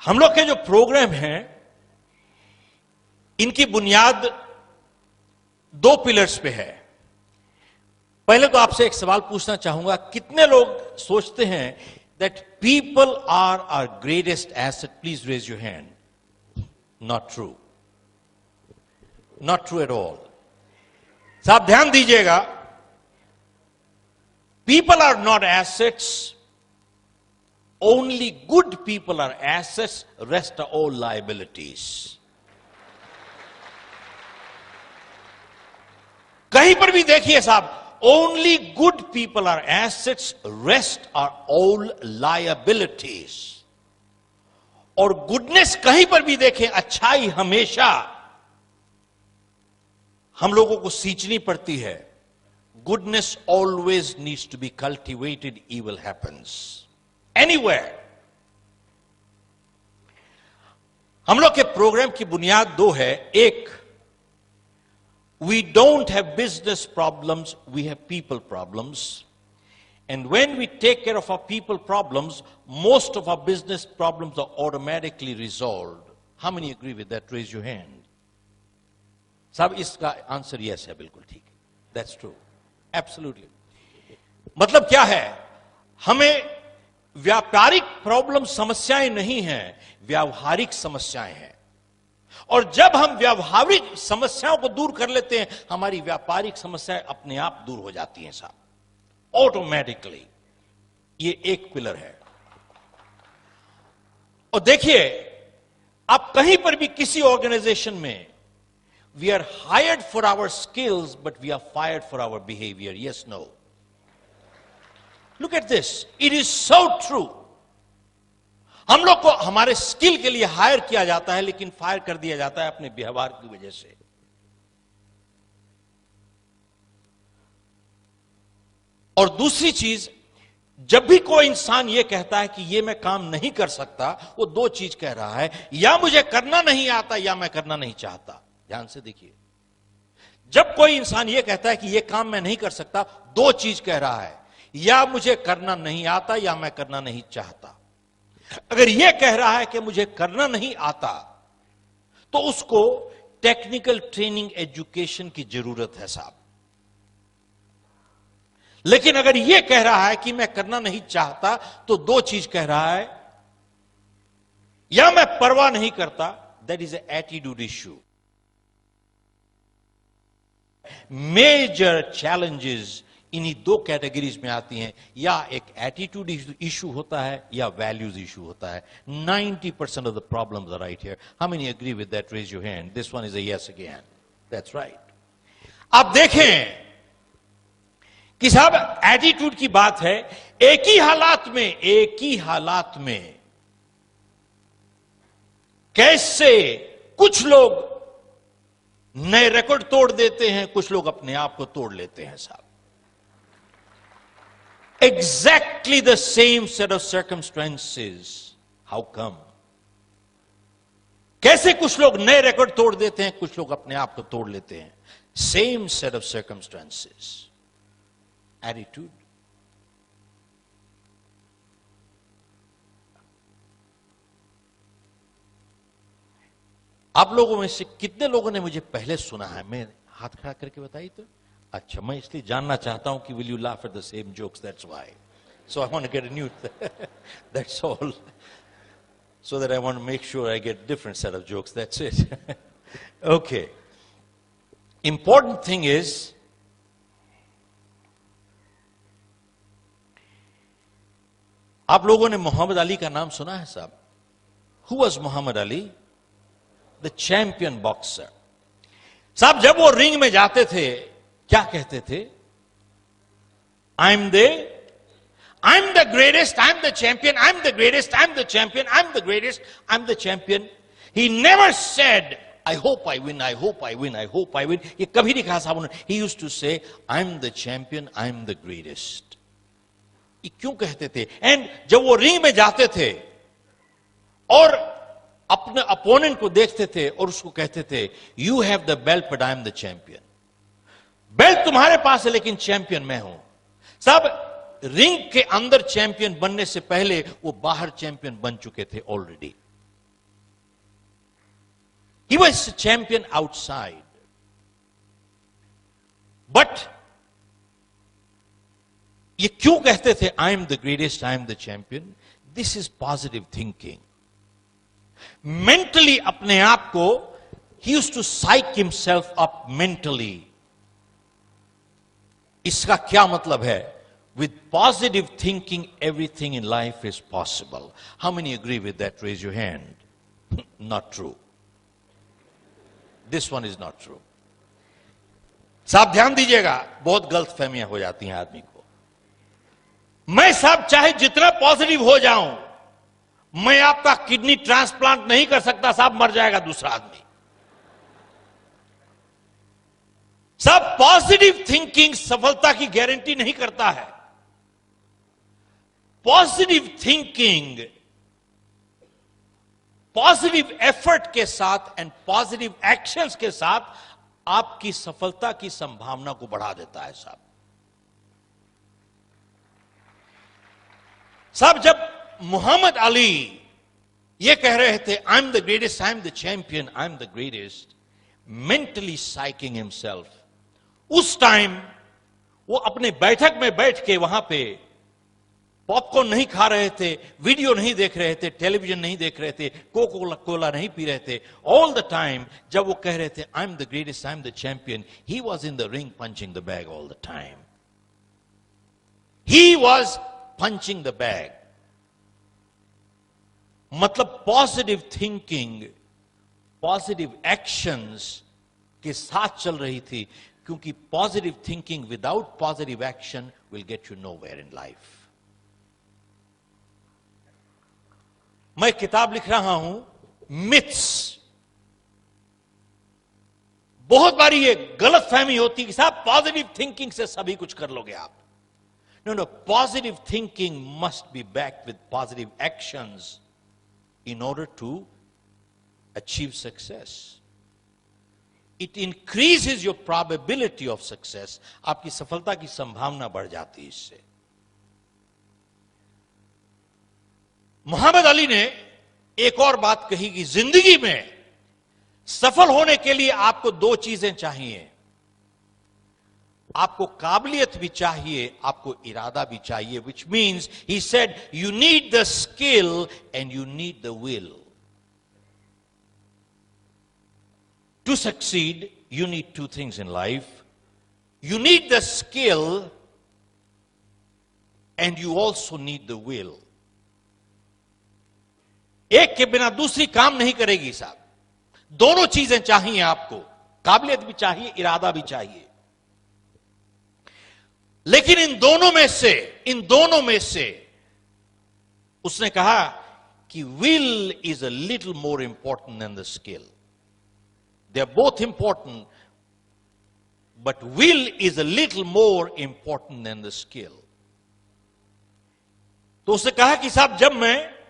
हम लोग के जो प्रोग्राम हैं इनकी बुनियाद दो पिलर्स पे है। पहले तो आपसे एक सवाल पूछना चाहूंगा, कितने लोग सोचते हैं that people are our greatest asset? Please raise your hand. Not true, not true at all. साहब ध्यान दीजिएगा, people are not assets, only good people are assets, rest are all liabilities. कहीं पर भी देखिए साहब, only good people are assets, rest are all liabilities. और goodness कहीं पर भी देखें, अच्छाई हमेशा हम लोगों को सींचनी पड़ती है। Goodness always needs to be cultivated, evil happens. Anywhere. हम लोग के प्रोग्राम की बुनियाद दो है। एक, we don't have business problems, we have people problems. And when we take care of our people problems, most of our business problems are automatically resolved. How many agree with that? Raise your hand. साहब इसका answer yes है, बिल्कुल ठीक है। That's true. Absolutely. मतलब क्या है, हमें व्यापारिक प्रॉब्लम समस्याएं नहीं हैं, व्यावहारिक समस्याएं हैं। और जब हम व्यावहारिक समस्याओं को दूर कर लेते हैं, हमारी व्यापारिक समस्याएं अपने आप दूर हो जाती हैं साहब, ऑटोमेटिकली। ये एक पिलर है। और देखिए, आप कहीं पर भी किसी ऑर्गेनाइजेशन में, we are hired for our skills but we are fired for our behaviour. Yes, no? Look at this. It is so true. हम लोग को हमारे स्किल के लिए हायर किया जाता है, लेकिन फायर कर दिया जाता है अपने व्यवहार की वजह से। और दूसरी चीज, जब भी कोई इंसान यह कहता है कि यह मैं काम नहीं कर सकता, वो दो चीज कह रहा है, या मुझे करना नहीं आता या मैं करना नहीं चाहता। ध्यान से देखिए, जब कोई इंसान यह कहता है कि यह काम मैं नहीं कर सकता, दो चीज कह रहा है, या मुझे करना नहीं आता या मैं करना नहीं चाहता। अगर यह कह रहा है कि मुझे करना नहीं आता, तो उसको टेक्निकल ट्रेनिंग एजुकेशन की जरूरत है साहब। लेकिन अगर यह कह रहा है कि मैं करना नहीं चाहता, तो दो चीज कह रहा है, या मैं परवाह नहीं करता, that is a attitude issue. Major challenges इन्हीं दो कैटेगरीज में आती हैं, या एक एटीट्यूड इशू होता है या वैल्यूज इशू होता है। 90% of the problems are right here. How many agree with that? Raise your hand. This one is a yes again. That's right. आप देखें कि साहब एटीट्यूड की बात है, एक ही हालात में कैसे कुछ लोग नए रिकॉर्ड तोड़ देते हैं, कुछ लोग अपने आप को तोड़ लेते हैं साहब। Exactly the same set of circumstances. How come? कैसे कुछ लोग नए रिकॉर्ड तोड़ देते हैं, कुछ लोग अपने आप को तोड़ लेते हैं? Same set of circumstances. Attitude. आप लोगों में से कितने लोगों ने मुझे पहले सुना है? मैं हाथ खड़ा करके बताइए तो। अच्छा, मैं इसलिए जानना चाहता हूं कि will you laugh at the same jokes, that's why. So I want to get a new, that's all, so that I want to make sure I get different set of jokes, that's it. Okay, important thing is, आप लोगों ने मोहम्मद अली का नाम सुना है साहब? Who was Muhammad Ali? The champion boxer. साहब जब वो रिंग में जाते थे, क्या कहते थे? I'm the greatest, I'm the champion, I'm the greatest, I'm the champion, I'm the greatest, I'm the champion. He never said, I hope I win, I hope I win, I hope I win. ये कभी नहीं कहा साहब उन्होंने। He used to say, I'm the champion, I'm the greatest. ये क्यों कहते थे? एंड जब वो रिंग में जाते थे और अपने अपोनेंट को देखते थे और उसको कहते थे, You have the belt, but I'm the champion. Belt तुम्हारे पास है लेकिन चैंपियन मैं हूं। साहब रिंग के अंदर चैंपियन बनने से पहले वो बाहर चैंपियन बन चुके थे already. He was a champion outside. But ये क्यों कहते थे I am the greatest, I am the champion? This is positive thinking. Mentally अपने आप को ही used to psych himself up mentally. इसका क्या मतलब है? With positive thinking everything in life is possible. How many agree with that? Raise your hand. Not true. This one is not true. साहब ध्यान दीजिएगा, बहुत गलत फहमियां हो जाती हैं आदमी को. मैं साहब चाहे जितना पॉजिटिव हो जाऊं, मैं आपका किडनी ट्रांसप्लांट नहीं कर सकता साहब, मर जाएगा दूसरा आदमी. साहब पॉजिटिव थिंकिंग सफलता की गारंटी नहीं करता है. पॉजिटिव थिंकिंग पॉजिटिव एफर्ट के साथ एंड पॉजिटिव एक्शंस के साथ आपकी सफलता की संभावना को बढ़ा देता है साहब. साहब जब मोहम्मद अली ये कह रहे थे I am the greatest, I am the champion, I am the greatest, mentally psyching himself, उस टाइम वो अपने बैठक में बैठ के वहां पे पॉपकॉर्न नहीं खा रहे थे, वीडियो नहीं देख रहे थे, टेलीविजन नहीं देख रहे थे, कोला नहीं पी रहे थे. ऑल द टाइम जब वो कह रहे थे I am the greatest, I am the champion, he was in the ring punching the bag all the time. He was punching the bag. मतलब पॉजिटिव थिंकिंग पॉजिटिव एक्शंस के साथ चल रही थी, क्योंकि positive thinking without positive action will get you nowhere in life. मैं किताब लिख रहा हूं मिथ्स. बहुत बारी ये गलत फहमी होती कि साहब पॉजिटिव थिंकिंग से सभी कुछ कर लोगे आप. No, positive thinking must be backed with positive actions in order to achieve success. It increases your probability of success. आपकी सफलता की संभावना बढ़ जाती है इससे. मोहम्मद अली ने एक और बात कही कि जिंदगी में सफल होने के लिए आपको दो चीजें चाहिए. आपको काबिलियत भी चाहिए, आपको इरादा भी चाहिए. Which means he said you need the skill and you need the will. To succeed you need two things in life. You need the skill and you also need the will. एक के बिना दूसरी काम नहीं करेगी साहब. दोनों चीजें चाहिए आपको, काबिलियत भी चाहिए, इरादा भी चाहिए. लेकिन इन दोनों में से उसने कहा कि will is a little more important than the skill. They are both important, but will is a little more important than the skill. तो उसने कहा कि साहब जब मैं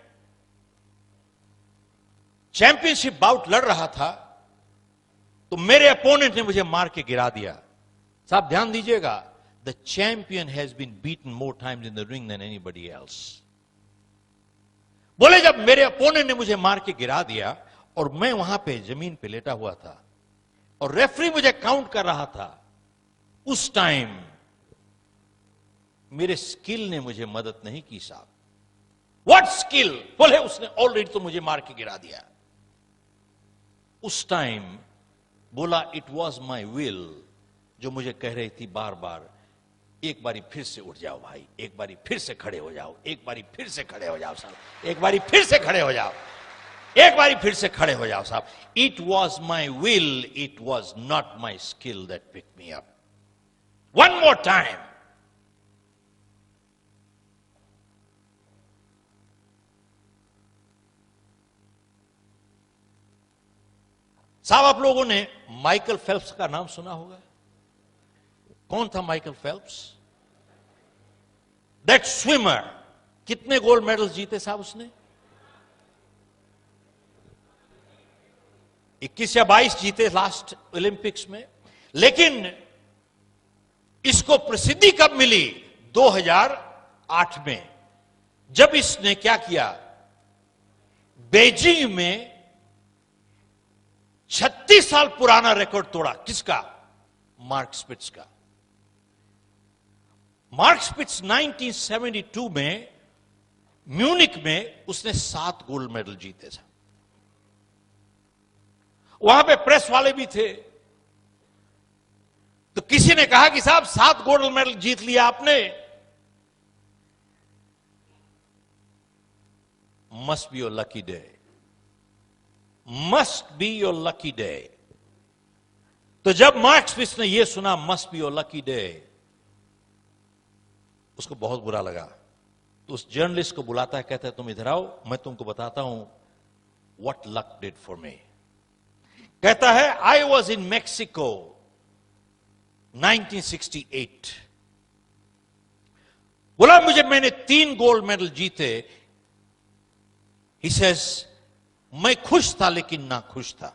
चैंपियनशिप बाउट लड़ रहा था तो मेरे अपोनेंट ने मुझे मार के गिरा दिया. साहब ध्यान दीजिएगा, the champion has been beaten more times in the ring than anybody else. बोले जब मेरे अपोनेंट ने मुझे मार के गिरा दिया और मैं वहां पे जमीन पे लेटा हुआ था और रेफरी मुझे काउंट कर रहा था, उस टाइम मेरे स्किल ने मुझे मदद नहीं की साहब. What skill? बोले उसने ऑलरेडी तो मुझे मार के गिरा दिया. उस टाइम बोला इट वॉज माई विल जो मुझे कह रही थी बार बार एक बारी फिर से उठ जाओ भाई, एक बारी फिर से खड़े हो जाओ, एक बारी फिर से खड़े हो जाओ साहब, एक बारी फिर से खड़े हो जाओ, एक बारी फिर से खड़े हो जाओ साहब. It was my will, it was not my skill that pick me up. One more time. साहब आप लोगों ने माइकल फेल्प्स का नाम सुना होगा. कौन था माइकल फेल्प्स? That swimmer. कितने गोल्ड मेडल्स जीते साहब उसने? 21 या 22 जीते लास्ट ओलंपिक्स में. लेकिन इसको प्रसिद्धि कब मिली? 2008 में, जब इसने क्या किया, बेजिंग में 36 साल पुराना रिकॉर्ड तोड़ा। किसका? मार्क स्पिट्ज का। मार्क स्पिट्ज 1972 में म्यूनिक में उसने 7 गोल्ड मेडल जीते थे। वहां पे प्रेस वाले भी थे, तो किसी ने कहा कि साहब 7 गोल्ड मेडल जीत लिया आपने, must be your lucky day, must be your lucky day. तो जब मार्क स्पिट्ज ने यह सुना must be your lucky day, उसको बहुत बुरा लगा। तो उस जर्नलिस्ट को बुलाता है, कहता है तुम इधर आओ, मैं तुमको बताता हूं what luck did for me. कहता है आई वॉज इन मैक्सिको 1968। बोला मुझे मैंने 3 गोल्ड मेडल जीते। ही सेज मैं खुश था लेकिन ना खुश था।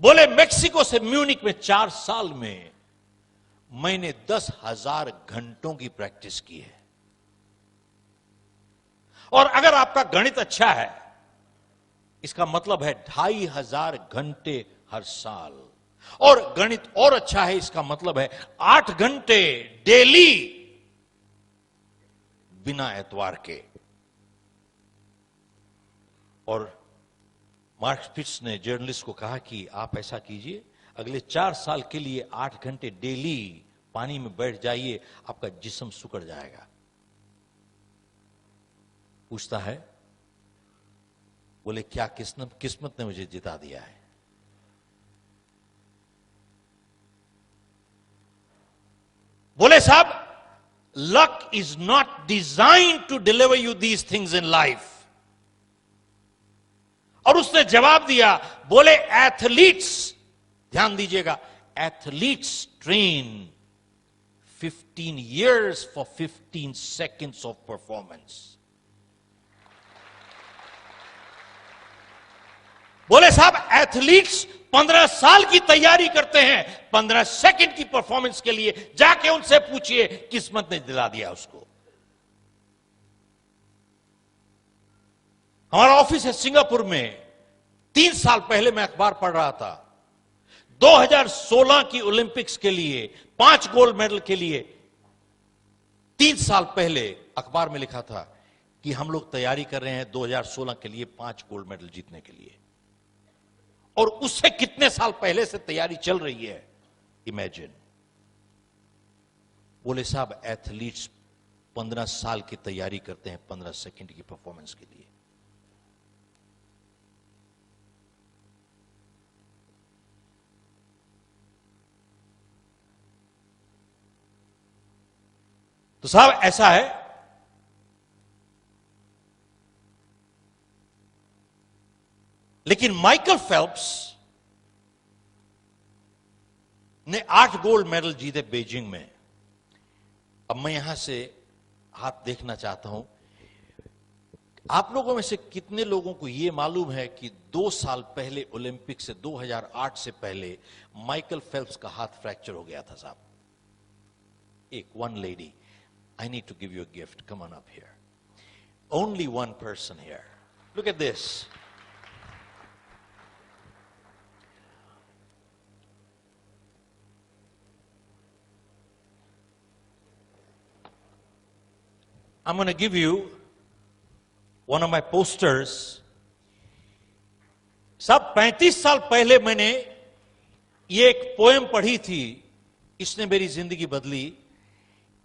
बोले मेक्सिको से म्यूनिक में 4 साल में मैंने 10,000 घंटों की प्रैक्टिस की है। और अगर आपका गणित अच्छा है, इसका मतलब है 2,500 घंटे हर साल। और गणित और अच्छा है, इसका मतलब है 8 घंटे डेली बिना एतवार के। और मार्क स्पिट्ज ने जर्नलिस्ट को कहा कि आप ऐसा कीजिए, अगले 4 साल के लिए 8 घंटे डेली पानी में बैठ जाइए, आपका जिस्म सुकड़ जाएगा। पूछता है, बोले क्या किस्मत ने मुझे जिता दिया है। बोले साहब luck is not designed to deliver you these things in life. और उसने जवाब दिया, बोले एथलीट्स, ध्यान दीजिएगा, athletes train 15 years for 15 seconds of performance। बोले साहब एथलीट्स 15 साल की तैयारी करते हैं 15 सेकंड की परफॉर्मेंस के लिए। जाके उनसे पूछिए किस्मत ने दिला दिया उसको। हमारा ऑफिस है सिंगापुर में। 3 साल पहले मैं अखबार पढ़ रहा था, 2016 की ओलंपिक्स के लिए 5 गोल्ड मेडल के लिए 3 साल पहले अखबार में लिखा था कि हम लोग तैयारी कर रहे हैं 2016 के लिए 5 गोल्ड मेडल जीतने के लिए। और उससे कितने साल पहले से तैयारी चल रही है, इमेजिन। बोले साहब एथलीट्स 15 साल की तैयारी करते हैं 15 सेकंड की परफॉर्मेंस के लिए। तो साहब ऐसा है, लेकिन माइकल फेल्प्स ने 8 गोल्ड मेडल जीते बीजिंग में। अब मैं यहां से हाथ देखना चाहता हूं, आप लोगों में से कितने लोगों को यह मालूम है कि 2 साल पहले ओलंपिक से 2008 से पहले माइकल फेल्प्स का हाथ फ्रैक्चर हो गया था साहब। One lady, I need to give you a gift. Come on up here. Only one person here. Look at this. I'm going to give you one of my posters. सब 35 साल पहले मैंने ये एक पोएम पढ़ी थी, इसने मेरी जिंदगी बदली।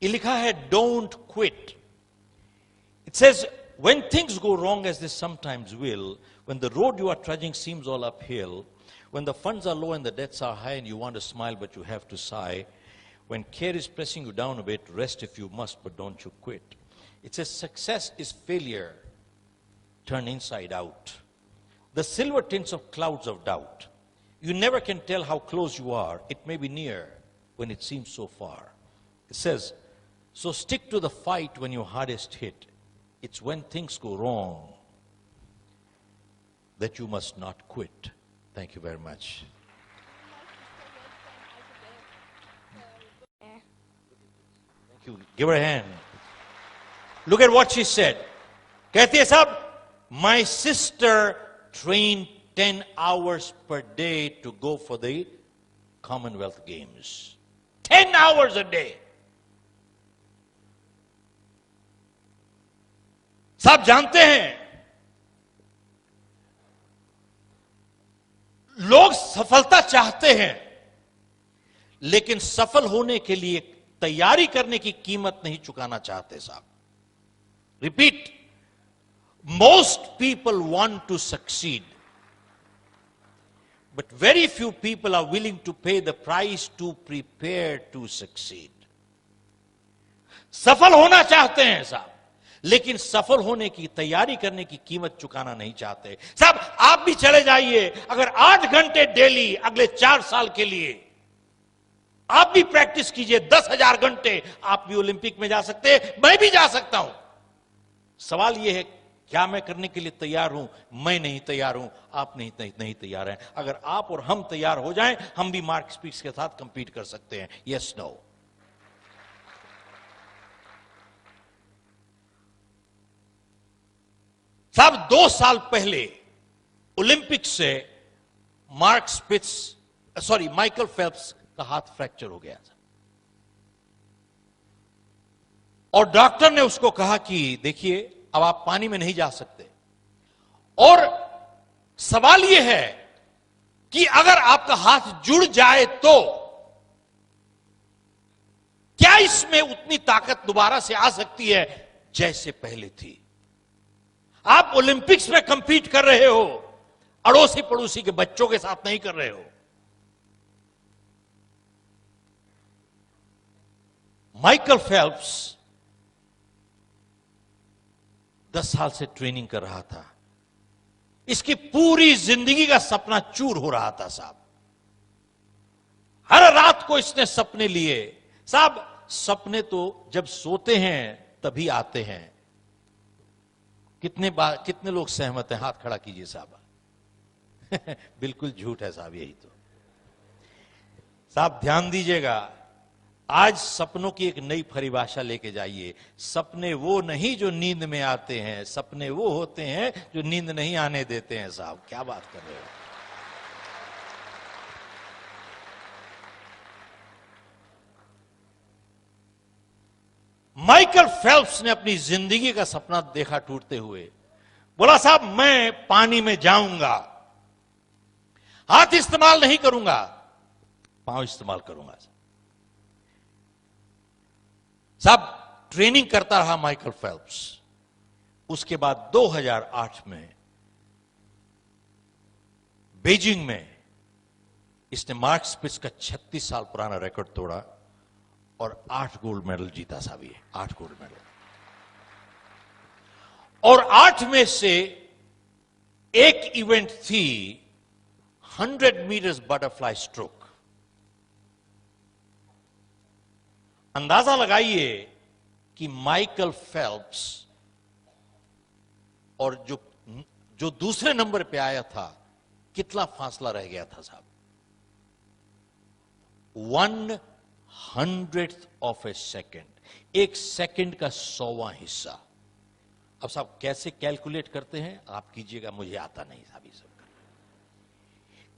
ये लिखा है don't quit. It says, when things go wrong as they sometimes will, when the road you are trudging seems all uphill, when the funds are low and the debts are high and you want to smile but you have to sigh, when care is pressing you down a bit, rest if you must but don't you quit. It says success is failure turned inside out. The silver tints of clouds of doubt. You never can tell how close you are. It may be near when it seems so far. It says, so stick to the fight when you're hardest hit. It's when things go wrong that you must not quit. Thank you very much. Thank you. Give her a hand. Look at what she said. कहती है साहब, my sister trained 10 hours per day to go for the Commonwealth Games. 10 hours a day. सब जानते हैं, लोग सफलता चाहते हैं, लेकिन सफल होने के लिए तैयारी करने की कीमत नहीं चुकाना चाहते साहब. Repeat, most people want to succeed, but very few people are willing to pay the price to prepare to succeed. सफल होना चाहते हैं साहब, लेकिन सफल होने की तैयारी करने की कीमत चुकाना नहीं चाहते साहब. आप भी चले जाइए, अगर 8 घंटे डेली अगले 4 साल के लिए आप भी प्रैक्टिस कीजिए, 10,000 घंटे, आप भी ओलंपिक में जा सकते हैं, मैं भी जा सकता हूं. सवाल यह है, क्या मैं करने के लिए तैयार हूं? मैं नहीं तैयार हूं, आप नहीं तैयार हैं. अगर आप और हम तैयार हो जाएं, हम भी मार्क स्पीक्स के साथ कंपीट कर सकते हैं. Yes, no. साहब, 2 साल पहले ओलंपिक से माइकल फेल्प्स का हाथ फ्रैक्चर हो गया था, और डॉक्टर ने उसको कहा कि देखिए, अब आप पानी में नहीं जा सकते. और सवाल यह है कि अगर आपका हाथ जुड़ जाए तो क्या इसमें उतनी ताकत दोबारा से आ सकती है जैसे पहले थी? आप ओलंपिक्स में कंपीट कर रहे हो, अड़ोसी पड़ोसी के बच्चों के साथ नहीं कर रहे हो. माइकल फेल्प्स 10 साल से ट्रेनिंग कर रहा था. इसकी पूरी जिंदगी का सपना चूर हो रहा था साहब. हर रात को इसने सपने लिए साहब. सपने तो जब सोते हैं तभी आते हैं. कितने लोग सहमत हैं? हाथ खड़ा कीजिए साहब. बिल्कुल झूठ है साहब, यही तो. साहब ध्यान दीजिएगा, आज सपनों की एक नई परिभाषा लेके जाइए. सपने वो नहीं जो नींद में आते हैं, सपने वो होते हैं जो नींद नहीं आने देते हैं साहब. क्या बात कर रहे हो? माइकल फेल्प्स ने अपनी जिंदगी का सपना देखा टूटते हुए. बोला साहब, मैं पानी में जाऊंगा, हाथ इस्तेमाल नहीं करूंगा, पांव इस्तेमाल करूंगा. साहब, ट्रेनिंग करता रहा माइकल फेल्प्स. उसके बाद 2008 में बीजिंग में इसने मार्क स्पिट्स का 36 साल पुराना रिकॉर्ड तोड़ा और 8 गोल्ड मेडल जीता साहब. ये 8 गोल्ड मेडल, और 8 में से एक इवेंट थी 100 मीटर्स बटरफ्लाई स्ट्रोक. अंदाजा लगाइए कि माइकल फेल्प्स और जो दूसरे नंबर पे आया था, कितना फासला रह गया था साहब. 1/100th of A second. एक सेकेंड का 100वां हिस्सा. अब साहब कैसे कैलकुलेट करते हैं आप कीजिएगा, मुझे आता नहीं साहब ये सब.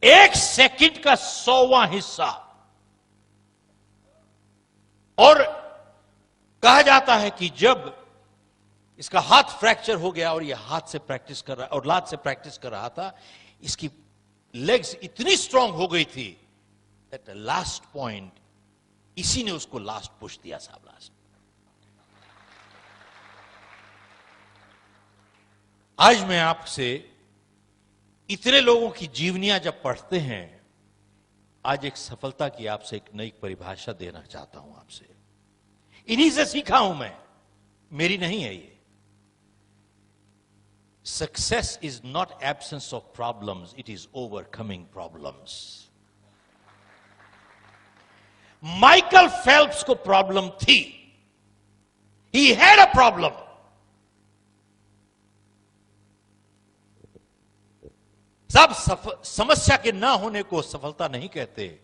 एक सेकेंड का 100वां हिस्सा. और कहा जाता है कि जब इसका हाथ फ्रैक्चर हो गया और यह हाथ से प्रैक्टिस कर रहा और लात से प्रैक्टिस कर रहा था, इसकी लेग्स इतनी स्ट्रांग हो गई थी दैट लास्ट पॉइंट इसी ने उसको लास्ट पुश दिया साहब. लास्ट आज मैं आपसे इतने लोगों की जीवनियां जब पढ़ते हैं, आज एक सफलता की आपसे एक नई परिभाषा देना चाहता हूं आपसे. इन्हीं से सीखा हूं मैं, मेरी नहीं है ये. Success is not absence of problems, it is overcoming problems. Michael Phelps को प्रॉब्लम थी. He had a problem. सब समस्या के ना होने को सफलता नहीं कहते,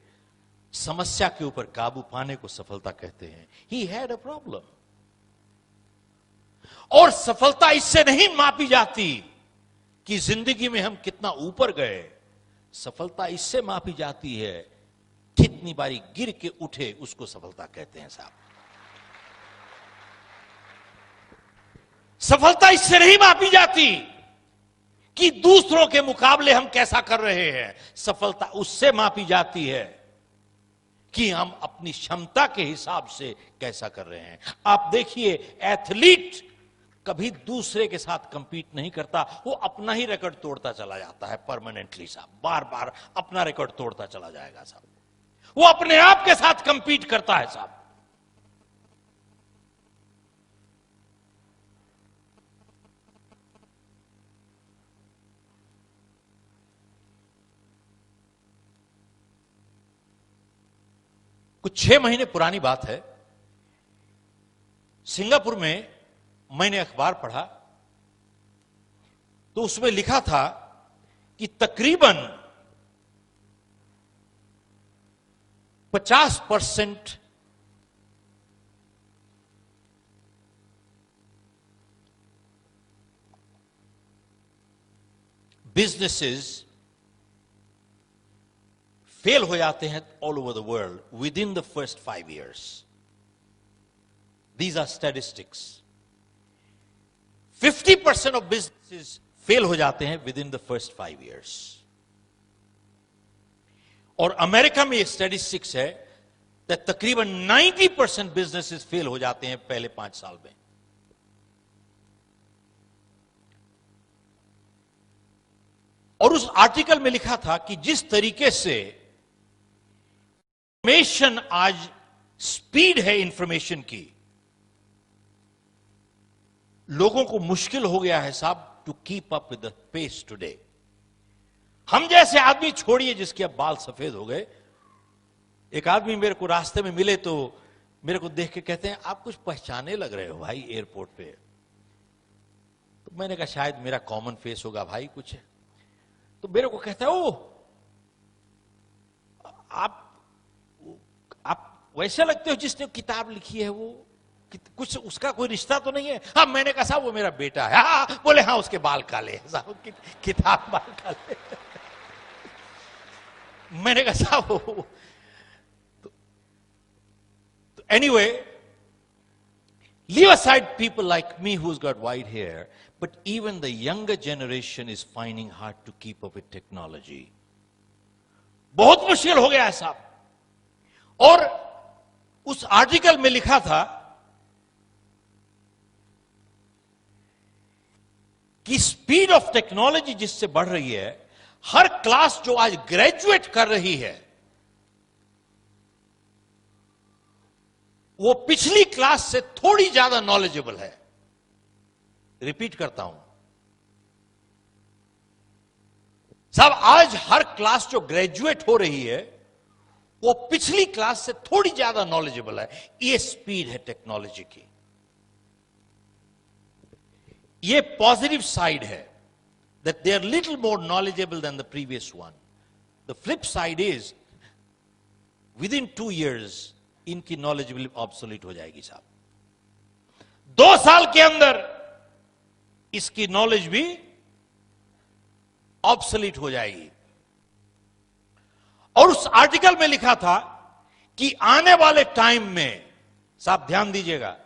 समस्या के ऊपर काबू पाने को सफलता कहते हैं. He had a problem. और सफलता इससे नहीं मापी जाती कि जिंदगी में हम कितना ऊपर गए, सफलता इससे मापी जाती है कितनी बारी गिर के उठे, उसको सफलता कहते हैं साहब। सफलता इससे नहीं मापी जाती कि दूसरों के मुकाबले हम कैसा कर रहे हैं। सफलता उससे मापी जाती है कि हम अपनी क्षमता के हिसाब से कैसा कर रहे हैं। आप देखिए, एथलीट कभी दूसरे के साथ कंपीट नहीं करता, वो अपना ही रिकॉर्ड तोड़ता चला जाता है परमानेंटली साहब, बार बार अपना रिकॉर्ड तोड़ता चला जाएगा साहब। वो अपने आप के साथ कंपीट करता है साहब। कुछ 6 महीने पुरानी बात है, सिंगापुर में मैंने अखबार पढ़ा तो उसमें लिखा था कि तकरीबन 50% बिजनेसेस फेल हो जाते हैं all over the world with in the first 5 years. These are statistics. 50% of businesses fail हो जाते हैं with in the first 5 years. और अमेरिका में ये स्टैटिस्टिक्स है कि तकरीबन 90% बिजनेसेस फेल हो जाते हैं पहले 5 साल में. और उस आर्टिकल में लिखा था कि जिस तरीके से इंफॉर्मेशन आज, स्पीड है इंफॉर्मेशन की, लोगों को मुश्किल हो गया है साहब to keep up with the pace today. हम जैसे आदमी छोड़िए जिसके अब बाल सफेद हो गए. एक आदमी मेरे को रास्ते में मिले तो मेरे को देख के कहते हैं, आप कुछ पहचाने लग रहे हो भाई एयरपोर्ट पे. तो मैंने कहा शायद मेरा कॉमन फेस होगा भाई कुछ है. तो मेरे को कहता है, ओ आप वैसे लगते हो जिसने किताब लिखी है, वो कुछ उसका कोई रिश्ता तो नहीं है. हाँ, मैंने कहा साहब वो मेरा बेटा है. हाँ, बोले हाँ उसके बाल काले हैं साहब, किताब बाल काले. मैंने कहा साहब तो anyway, leave aside people like me who's got white hair, but even the younger generation is finding hard to keep up with technology. बहुत मुश्किल हो गया है साहब. और उस आर्टिकल में लिखा था कि स्पीड ऑफ टेक्नोलॉजी जिससे बढ़ रही है, हर क्लास जो आज ग्रेजुएट कर रही है वो पिछली क्लास से थोड़ी ज्यादा नॉलेजेबल है. रिपीट करता हूं साहब, आज हर क्लास जो ग्रेजुएट हो रही है वो पिछली क्लास से थोड़ी ज्यादा नॉलेजेबल है. ये स्पीड है टेक्नोलॉजी की. ये पॉजिटिव साइड है, that they are little more knowledgeable than the previous one. The flip side is within 2 years इनकी नॉलेजेबल ऑब्सोलीट हो जाएगी साहब. 2 साल के अंदर इसकी नॉलेज भी ऑब्सोलीट हो जाएगी. और उस आर्टिकल में लिखा था कि आने वाले टाइम में, साहब ध्यान दीजिएगा,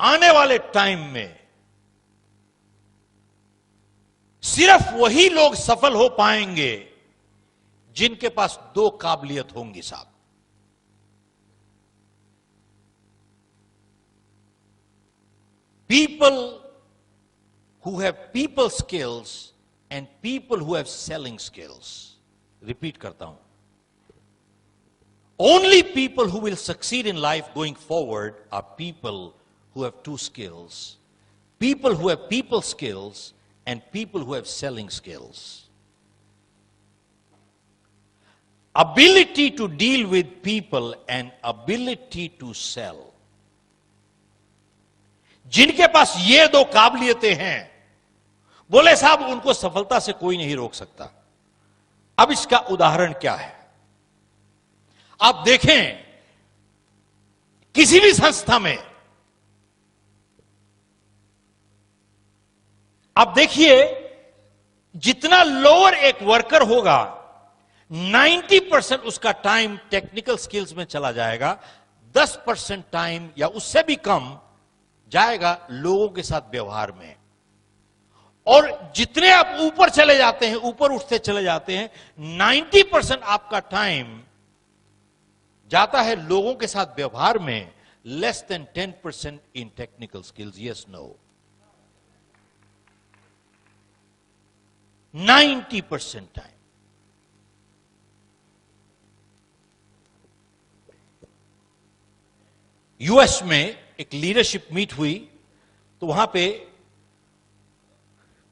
आने वाले टाइम में सिर्फ वही लोग सफल हो पाएंगे जिनके पास 2 काबिलियत होंगी साहब. People who have people skills and people who have selling skills. Repeat करता हूं. Only people who will succeed in life going forward are people who have 2 skills. People who have people skills and people who have selling skills. Ability to deal with people and ability to sell. जिनके पास ये 2 काबिलियतें हैं, बोले साहब उनको सफलता से कोई नहीं रोक सकता. अब इसका उदाहरण क्या है? आप देखें किसी भी संस्था में, आप देखिए जितना लोअर एक वर्कर होगा 90% उसका टाइम टेक्निकल स्किल्स में चला जाएगा, 10% टाइम या उससे भी कम जाएगा लोगों के साथ व्यवहार में। और जितने आप ऊपर चले जाते हैं, ऊपर उठते चले जाते हैं, 90% आपका टाइम जाता है लोगों के साथ व्यवहार में, less than 10% in technical skills. Yes no? 90% time. US में एक लीडरशिप मीट हुई, तो वहां पे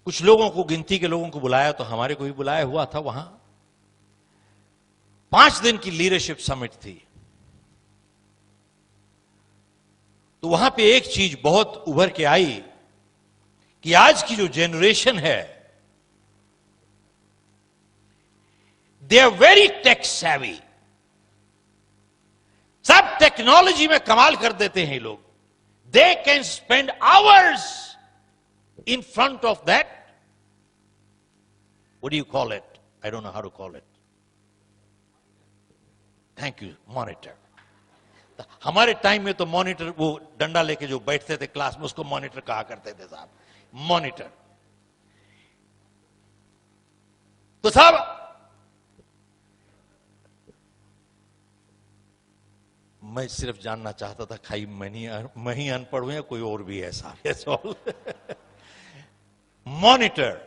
कुछ लोगों को, गिनती के लोगों को बुलाया, तो हमारे को भी बुलाया हुआ था। वहां 5 दिन की लीडरशिप समिट थी। तो वहां पे एक चीज बहुत उभर के आई कि आज की जो जनरेशन है, they are very tech savvy. सब टेक्नोलॉजी में कमाल कर देते हैं लोग। They can spend hours in front of that, what do you call it? I don't know how to call it. Thank you, monitor. हमारे टाइम में तो मॉनिटर वो डंडा लेके जो बैठते थे क्लास में, उसको मॉनिटर कहा करते थे साहब, मॉनिटर। तो साहब मैं सिर्फ जानना चाहता था, खाई मैं ही अनपढ़ हूं या कोई और भी है साहब? Monitor.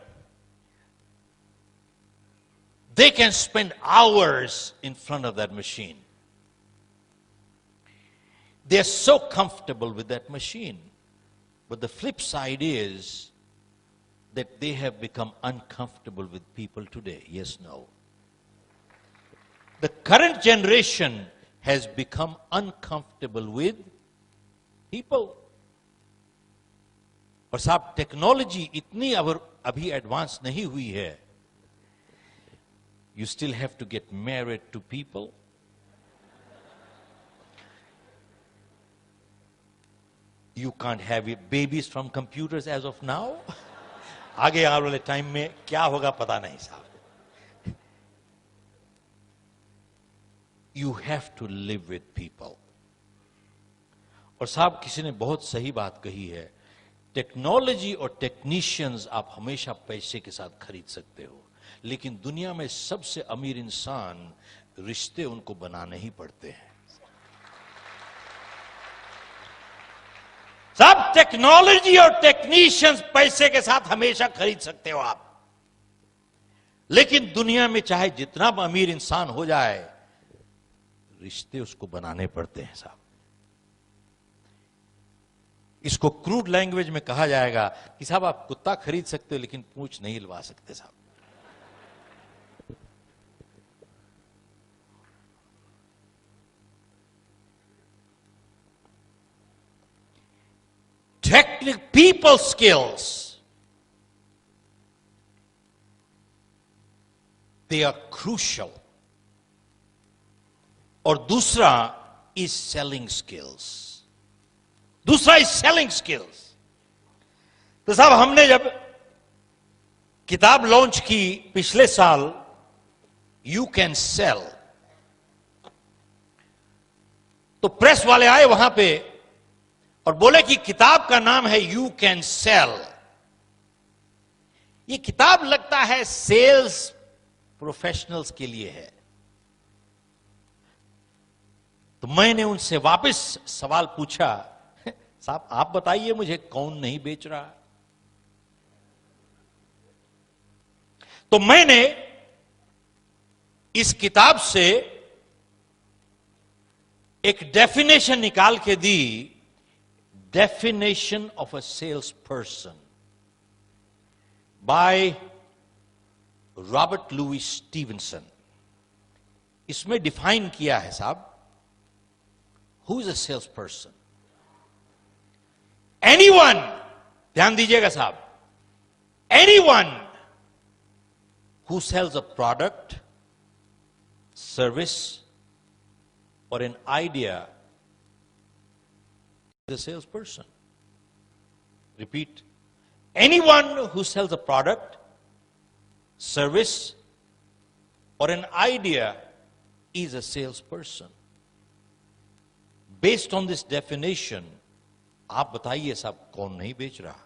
They can spend hours in front of that machine. They're so comfortable with that machine. But the flip side is that they have become uncomfortable with people today. Yes, no? The current generation has become uncomfortable with people. और साहब technology इतनी अभी advance नहीं हुई है। You still have to get married to people. You can't have babies from computers as of now. आगे आने वाले टाइम में क्या होगा पता नहीं साहब। You have to live with people. और साहब किसी ने बहुत सही बात कही है, टेक्नोलॉजी और टेक्नीशियंस आप हमेशा पैसे के साथ खरीद सकते हो, लेकिन दुनिया में सबसे अमीर इंसान, रिश्ते उनको बनाने ही पड़ते हैं। सब टेक्नोलॉजी और टेक्नीशियंस पैसे के साथ हमेशा खरीद सकते हो आप, लेकिन दुनिया में चाहे जितना अमीर इंसान हो जाए, रिश्ते उसको बनाने पड़ते हैं साहब। इसको क्रूड लैंग्वेज में कहा जाएगा कि साहब आप कुत्ता खरीद सकते हो लेकिन पूंछ नहीं हिलवा सकते साहब। Technical people skills, they are crucial. और दूसरा is selling skills. दूसरा इज सेलिंग स्किल्स। तो साहब हमने जब किताब लॉन्च की पिछले साल, यू कैन सेल, तो प्रेस वाले आए वहां पे और बोले कि किताब का नाम है यू कैन सेल। ये किताब लगता है सेल्स प्रोफेशनल्स के लिए है। तो मैंने उनसे वापस सवाल पूछा, साहब आप बताइए मुझे कौन नहीं बेच रहा? तो मैंने इस किताब से एक डेफिनेशन निकाल के दी, definition of a sales person by Robert Louis Stevenson. इसमें डिफाइन किया है साहब, who is a sales person. Anyone, ध्यान दीजिएगा साहब, anyone who sells a product, service, or an idea is a salesperson. Repeat. Anyone who sells a product, service, or an idea is a salesperson. Based on this definition, आप बताइए साहब कौन नहीं बेच रहा?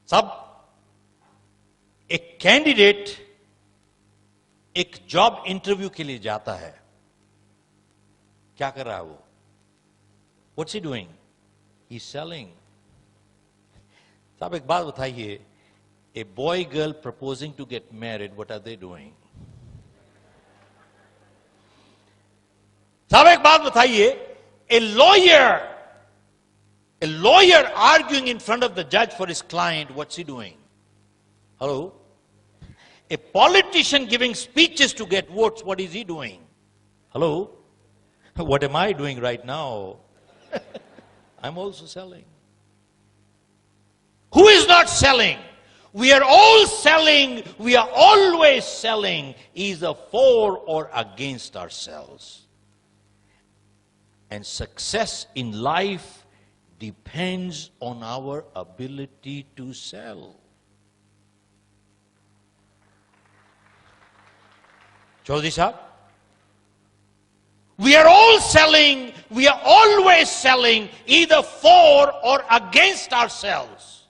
साहब, एक कैंडिडेट एक जॉब इंटरव्यू के लिए जाता है, क्या कर रहा है वो? What's he doing? He's selling. साहब एक बात बताइए, a boy girl proposing to get married, what are they doing? साहब एक बात बताइए, a lawyer arguing in front of the judge for his client, what's he doing? Hello? A politician giving speeches to get votes, what is he doing? Hello? What am I doing right now? I'm also selling. Who is not selling? We are all selling. We are always selling, either for or against ourselves. And success in life depends on our ability to sell. Chaudhary Sahab, we are all selling, we are always selling, either for or against ourselves.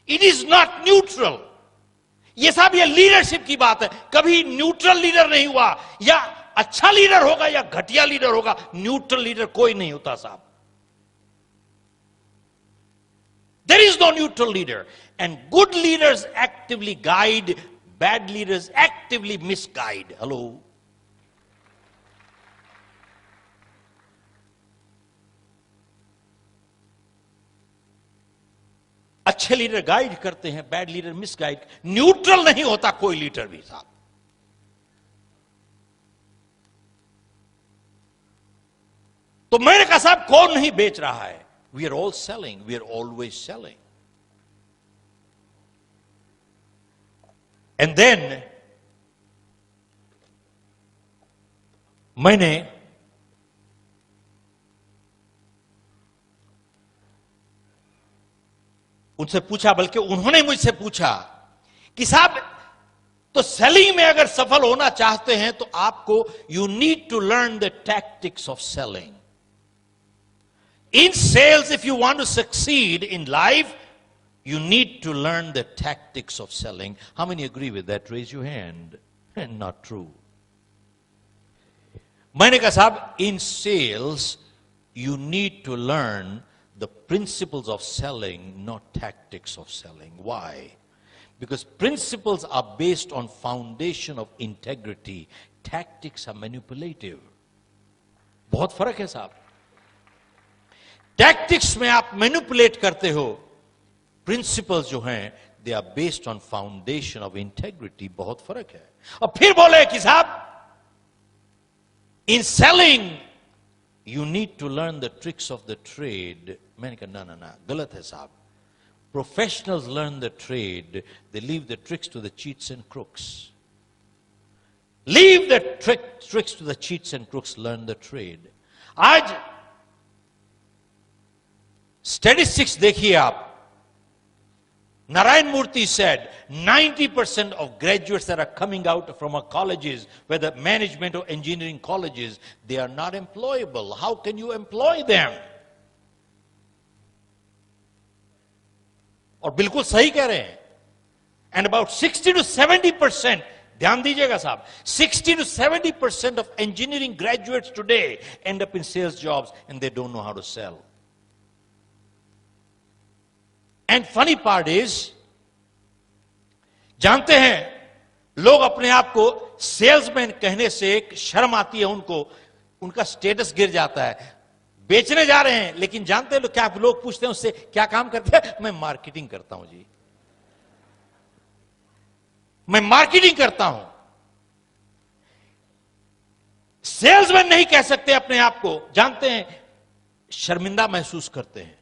It is not neutral. ये साहब ये leadership की बात है, कभी neutral leader नहीं हुआ, या अच्छा लीडर होगा या घटिया लीडर होगा, न्यूट्रल लीडर कोई नहीं होता साहब. There is no neutral leader, and good leaders actively guide, bad leaders actively misguide. Hello? अच्छे लीडर गाइड करते हैं, बैड लीडर मिसगाइड. न्यूट्रल नहीं होता कोई लीडर भी साहब. तो मैंने कहा साहब कौन नहीं बेच रहा है? We are all selling. We are always selling. And then मैंने उनसे पूछा, बल्कि उन्होंने मुझसे पूछा कि साहब तो सेलिंग में अगर सफल होना चाहते हैं तो आपको you need to learn the tactics of selling. In sales, if you want to succeed in life, you need to learn the tactics of selling. How many agree with that? Raise your hand. Not true. मैंने कहा साहब, in sales, you need to learn the principles of selling, not tactics of selling. Why? Because principles are based on foundation of integrity. Tactics are manipulative. बहुत फर्क है साहब. Tactics में आप manipulate करते हो, प्रिंसिपल्स जो हैं they are based on foundation of integrity. बहुत फर्क है. और फिर बोले कि साहब in selling you need to learn the tricks of the trade. मैंने कहा ना ना गलत है साहब. Professionals learn the trade, they leave the tricks to the cheats and crooks. Leave the tricks to the cheats and crooks, learn the trade. आज statistics देखिए आप. Narayan Murthy said 90% of graduates that are coming out from our colleges, whether management or engineering colleges, they are not employable. How can you employ them? और बिल्कुल सही कह रहे हैं. And about 60 to 70%, ध्यान दीजिएगा साहब, 60 to 70% of engineering graduates today end up in sales jobs and they don't know how to sell. And funny part is, जानते हैं लोग अपने आप को सेल्समैन कहने से एक शर्म आती है उनको, उनका स्टेटस गिर जाता है. बेचने जा रहे हैं, लेकिन जानते हैं क्या लोग पूछते हैं उससे क्या काम करते हैं? मैं मार्केटिंग करता हूं जी, मैं मार्केटिंग करता हूं. सेल्समैन नहीं कह सकते अपने आप को, जानते हैं शर्मिंदा महसूस करते हैं.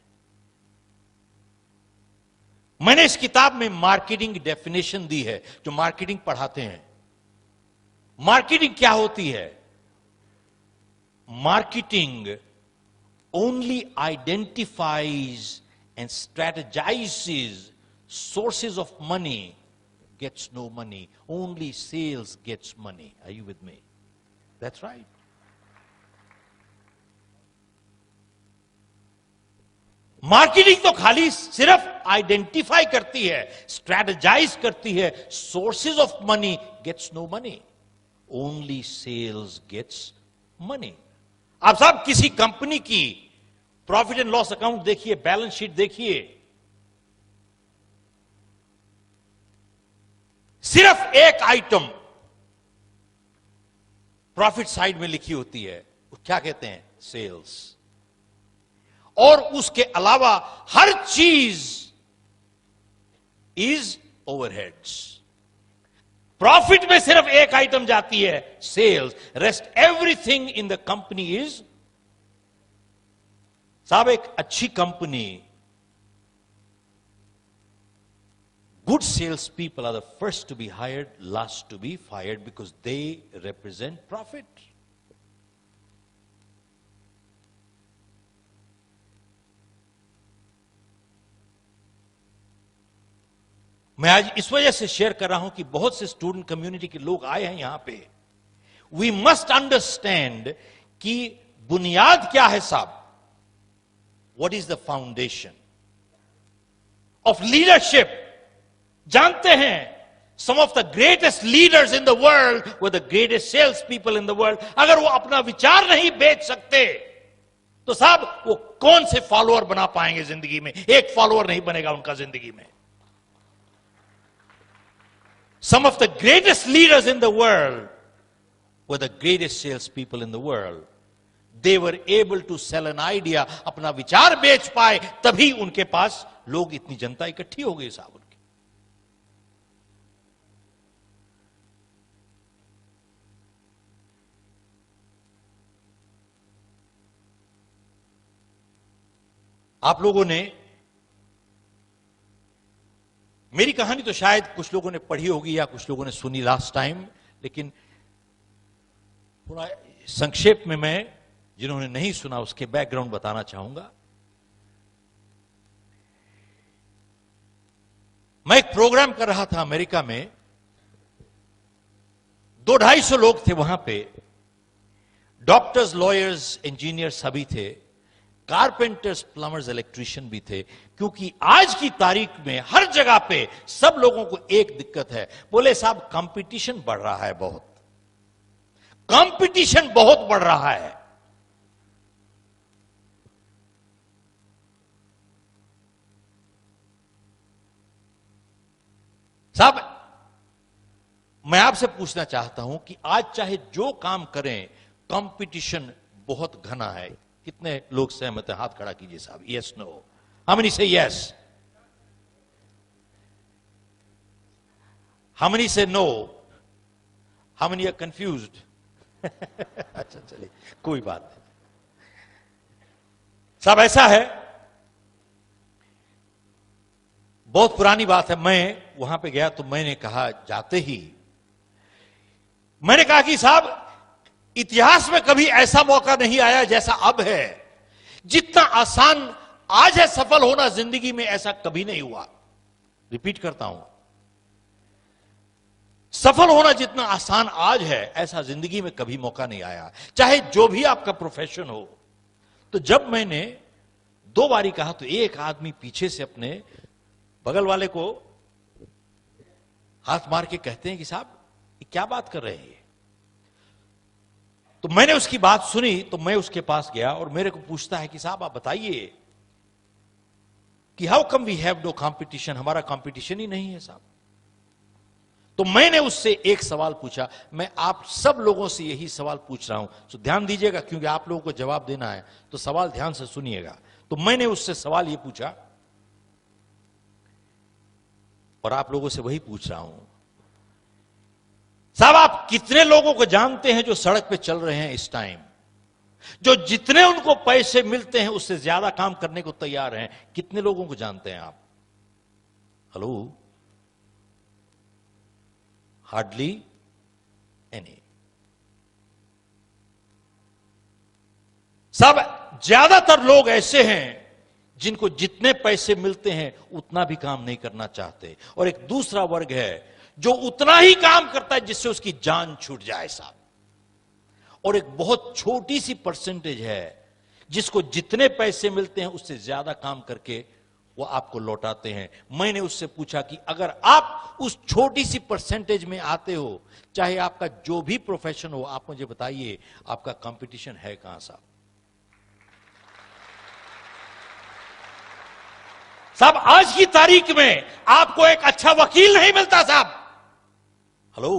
मैंने इस किताब में मार्केटिंग डेफिनेशन दी है, जो मार्केटिंग पढ़ाते हैं. मार्केटिंग क्या होती है? Marketing only identifies and strategizes sources of money gets no money. Only sales gets money. Are you with me? That's right. Marketing तो खाली सिर्फ आइडेंटिफाई करती है, स्ट्रेटेजाइज करती है, sources of money gets no money, only sales gets money. आप साहब किसी कंपनी की प्रॉफिट एंड लॉस अकाउंट देखिए, बैलेंस शीट देखिए, सिर्फ एक आइटम प्रॉफिट साइड में लिखी होती है, क्या कहते हैं? सेल्स। और उसके अलावा हर चीज इज ओवरहेड्स। प्रॉफिट में सिर्फ एक आइटम जाती है, sales. Rest everything in the company is. साहब एक अच्छी company, good salespeople are the first to be hired, last to be fired, because they represent profit. मैं आज इस वजह से शेयर कर रहा हूं कि बहुत से स्टूडेंट कम्युनिटी के लोग आए हैं यहां पे। वी मस्ट अंडरस्टैंड कि बुनियाद क्या है साहब। What is the foundation of leadership? जानते हैं, some of the greatest leaders in the world were the greatest sales people in the world. अगर वो अपना विचार नहीं बेच सकते तो साहब वो कौन से फॉलोअर बना पाएंगे जिंदगी में? एक फॉलोअर नहीं बनेगा उनका जिंदगी में। Some of the greatest leaders in the world were the greatest salespeople in the world. They were able to sell an idea. अपना विचार बेच पाए तभी उनके पास लोग, इतनी जनता इकट्ठी हो गई साहब उनकी। आप लोगों ने मेरी कहानी तो शायद कुछ लोगों ने पढ़ी होगी या कुछ लोगों ने सुनी लास्ट टाइम, लेकिन थोड़ा संक्षेप में मैं जिन्होंने नहीं सुना उसके बैकग्राउंड बताना चाहूंगा। मैं एक प्रोग्राम कर रहा था अमेरिका में, 200-250 लोग थे वहां पे। डॉक्टर्स, लॉयर्स, इंजीनियर सभी थे, कारपेंटर्स, प्लम्बर्स, इलेक्ट्रीशियन भी थे। क्योंकि आज की तारीख में हर जगह पे सब लोगों को एक दिक्कत है, बोले साहब कंपटीशन बढ़ रहा है, बहुत कंपटीशन बहुत बढ़ रहा है। साहब मैं आपसे पूछना चाहता हूं कि आज चाहे जो काम करें, कंपटीशन बहुत घना है। कितने लोग सहमत हैं? हाथ खड़ा कीजिए साहब। Yes, no? How many say yes? How many say no? How many are confused? अच्छा चलिए, कोई बात नहीं साहब। ऐसा है, बहुत पुरानी बात है। मैं वहां पे गया तो मैंने कहा, जाते ही मैंने कहा कि साहब इतिहास में कभी ऐसा मौका नहीं आया जैसा अब है। जितना आसान आज है सफल होना जिंदगी में, ऐसा कभी नहीं हुआ। रिपीट करता हूं, सफल होना जितना आसान आज है, ऐसा जिंदगी में कभी मौका नहीं आया, चाहे जो भी आपका प्रोफेशन हो। तो जब मैंने 2 बारी कहा तो एक आदमी पीछे से अपने बगल वाले को हाथ मार के कहते हैं कि साहब ये क्या बात कर रहे हैं? तो मैंने उसकी बात सुनी तो मैं उसके पास गया और मेरे को पूछता है कि साहब आप बताइए कि how come we have no competition, हमारा कंपटीशन ही नहीं है साहब। तो मैंने उससे एक सवाल पूछा। मैं आप सब लोगों से यही सवाल पूछ रहा हूं, तो ध्यान दीजिएगा क्योंकि आप लोगों को जवाब देना है, तो सवाल ध्यान से सुनिएगा। तो मैंने उससे सवाल यह पूछा और आप लोगों से वही पूछ रहा हूं, साहब आप कितने लोगों को जानते हैं जो सड़क पे चल रहे हैं इस टाइम, जो जितने उनको पैसे मिलते हैं उससे ज्यादा काम करने को तैयार हैं? कितने लोगों को जानते हैं आप? हेलो? Hardly any. साहब ज्यादातर लोग ऐसे हैं जिनको जितने पैसे मिलते हैं उतना भी काम नहीं करना चाहते, और एक दूसरा वर्ग है जो उतना ही काम करता है जिससे उसकी जान छूट जाए साहब, और एक बहुत छोटी सी परसेंटेज है जिसको जितने पैसे मिलते हैं उससे ज्यादा काम करके वो आपको लौटाते हैं। मैंने उससे पूछा कि अगर आप उस छोटी सी परसेंटेज में आते हो, चाहे आपका जो भी प्रोफेशन हो, आप मुझे बताइए आपका कंपटीशन है कहां साहब? साहब आज की तारीख में आपको एक अच्छा वकील नहीं मिलता साहब। हेलो,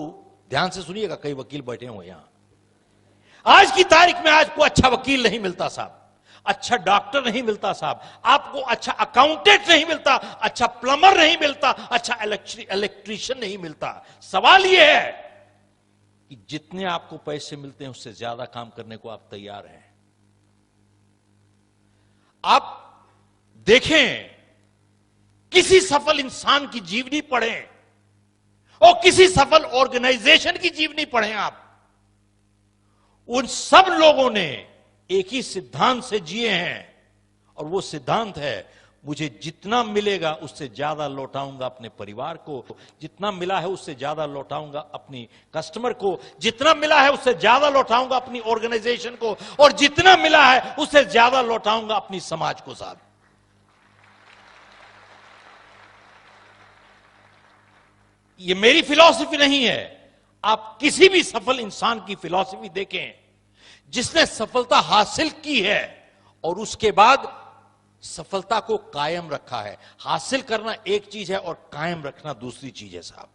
ध्यान से सुनिएगा, कई वकील बैठे हुए यहां। आज की तारीख में आपको अच्छा वकील नहीं मिलता साहब, अच्छा डॉक्टर नहीं मिलता साहब, आपको अच्छा अकाउंटेंट नहीं मिलता, अच्छा प्लम्बर नहीं मिलता, अच्छा इलेक्ट्रीशियन नहीं मिलता। सवाल यह है कि जितने आपको पैसे मिलते हैं उससे ज्यादा काम करने को आप तैयार हैं? आप देखें, किसी सफल इंसान की जीवनी पढ़ें और किसी सफल ऑर्गेनाइजेशन की जीवनी पढ़ें आप, उन सब लोगों ने एक ही सिद्धांत से जिए हैं, और वो सिद्धांत है मुझे जितना मिलेगा उससे ज्यादा लौटाऊंगा अपने परिवार को, जितना मिला है उससे ज्यादा लौटाऊंगा अपनी कस्टमर को, जितना मिला है उससे ज्यादा लौटाऊंगा अपनी ऑर्गेनाइजेशन को, और जितना मिला है उससे ज्यादा लौटाऊंगा अपनी समाज को साहब। ये मेरी फिलॉसफी नहीं है, आप किसी भी सफल इंसान की फिलॉसफी देखें जिसने सफलता हासिल की है और उसके बाद सफलता को कायम रखा है। हासिल करना एक चीज है और कायम रखना दूसरी चीज है साहब।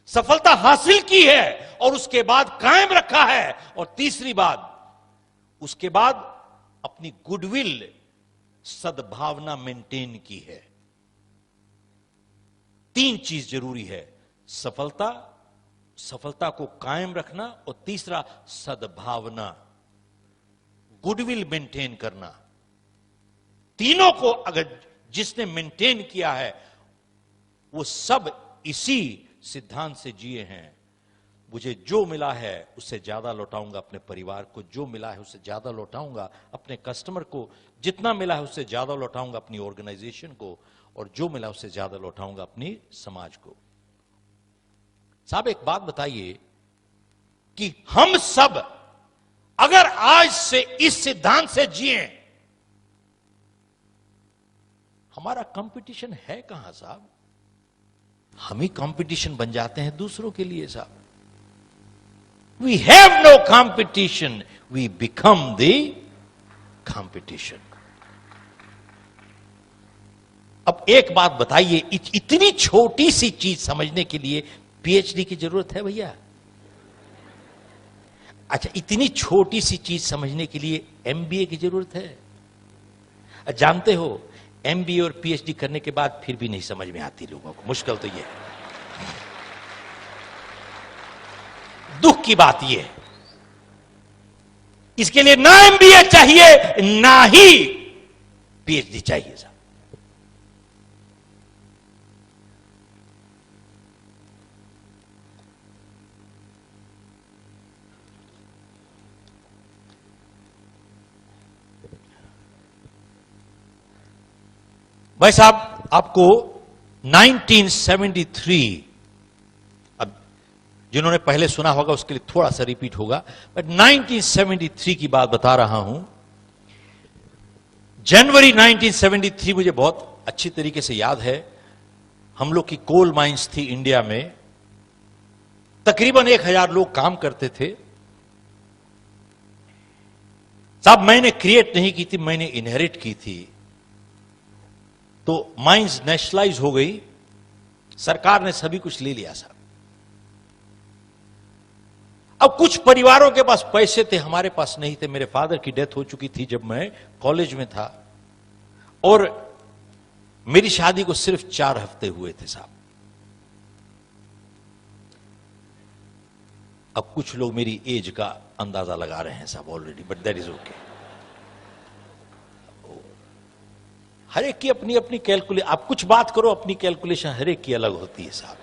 सफलता हासिल की है और उसके बाद कायम रखा है, और तीसरी बात, उसके बाद अपनी गुडविल, सद्भावना मेंटेन की है। तीन चीज जरूरी है, सफलता को कायम रखना, और तीसरा सद्भावना, गुडविल मेंटेन करना। तीनों को अगर जिसने मेंटेन किया है वो सब इसी सिद्धांत से जिए हैं। मुझे जो मिला है उससे ज्यादा लौटाऊंगा अपने परिवार को, जो मिला है उससे ज्यादा लौटाऊंगा अपने कस्टमर को, जितना मिला है उससे ज्यादा लौटाऊंगा अपनी ऑर्गेनाइजेशन को, और जो मिला उससे ज्यादा लौटाऊंगा अपनी समाज को। साहब एक बात बताइए कि हम सब अगर आज से इस सिद्धांत से जिए, हमारा कंपटीशन है कहां साहब? हम ही कंपटीशन बन जाते हैं दूसरों के लिए साहब। We have no competition, we become the competition. अब एक बात बताइए, इतनी छोटी सी चीज समझने के लिए पीएचडी की जरूरत है भैया? अच्छा, इतनी छोटी सी चीज समझने के लिए एमबीए की जरूरत है? जानते हो, एमबीए और पीएचडी करने के बाद फिर भी नहीं समझ में आती लोगों को। मुश्किल तो ये है, दुख की बात ये है। इसके लिए ना एमबीए चाहिए ना ही पीएचडी चाहिए साहब। भाई साहब, आपको 1973, अब जिन्होंने पहले सुना होगा उसके लिए थोड़ा सा रिपीट होगा, बट 1973 की बात बता रहा हूं। जनवरी 1973 मुझे बहुत अच्छी तरीके से याद है। हम लोग की कोल माइंस थी इंडिया में, तकरीबन 1000 लोग काम करते थे साहब। मैंने क्रिएट नहीं की थी, मैंने इनहेरिट की थी। तो माइंस नेशनलाइज हो गई, सरकार ने सभी कुछ ले लिया साहब। अब कुछ परिवारों के पास पैसे थे, हमारे पास नहीं थे। मेरे फादर की डेथ हो चुकी थी जब मैं कॉलेज में था, और मेरी शादी को सिर्फ 4 हफ्ते हुए थे साहब। अब कुछ लोग मेरी एज का अंदाजा लगा रहे हैं साहब already, but that is okay. हर एक की अपनी अपनी कैलकुलेशन, आप कुछ बात करो, अपनी कैलकुलेशन हर एक की अलग होती है साहब।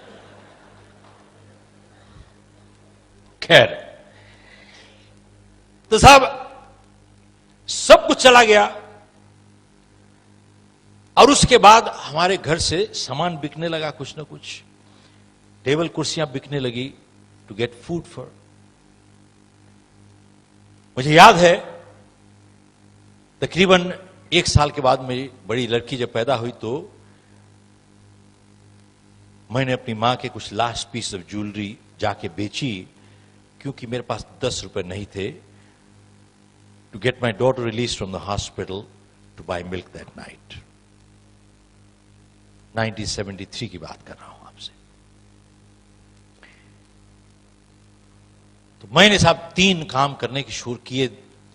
खैर, तो साहब सब कुछ चला गया। और उसके बाद हमारे घर से सामान बिकने लगा, कुछ ना कुछ टेबल कुर्सियां बिकने लगी टू गेट फूड फॉर। मुझे याद है तकरीबन 1 साल के बाद मेरी बड़ी लड़की जब पैदा हुई तो मैंने अपनी मां के कुछ लास्ट पीस ऑफ ज्वेलरी जाके बेची, क्योंकि मेरे पास 10 रुपए नहीं थे to get my daughter release from the hospital to buy milk that night. 1973 की बात कर रहा हूं आपसे। तो मैंने साहब 3 काम करने की शुरू किए,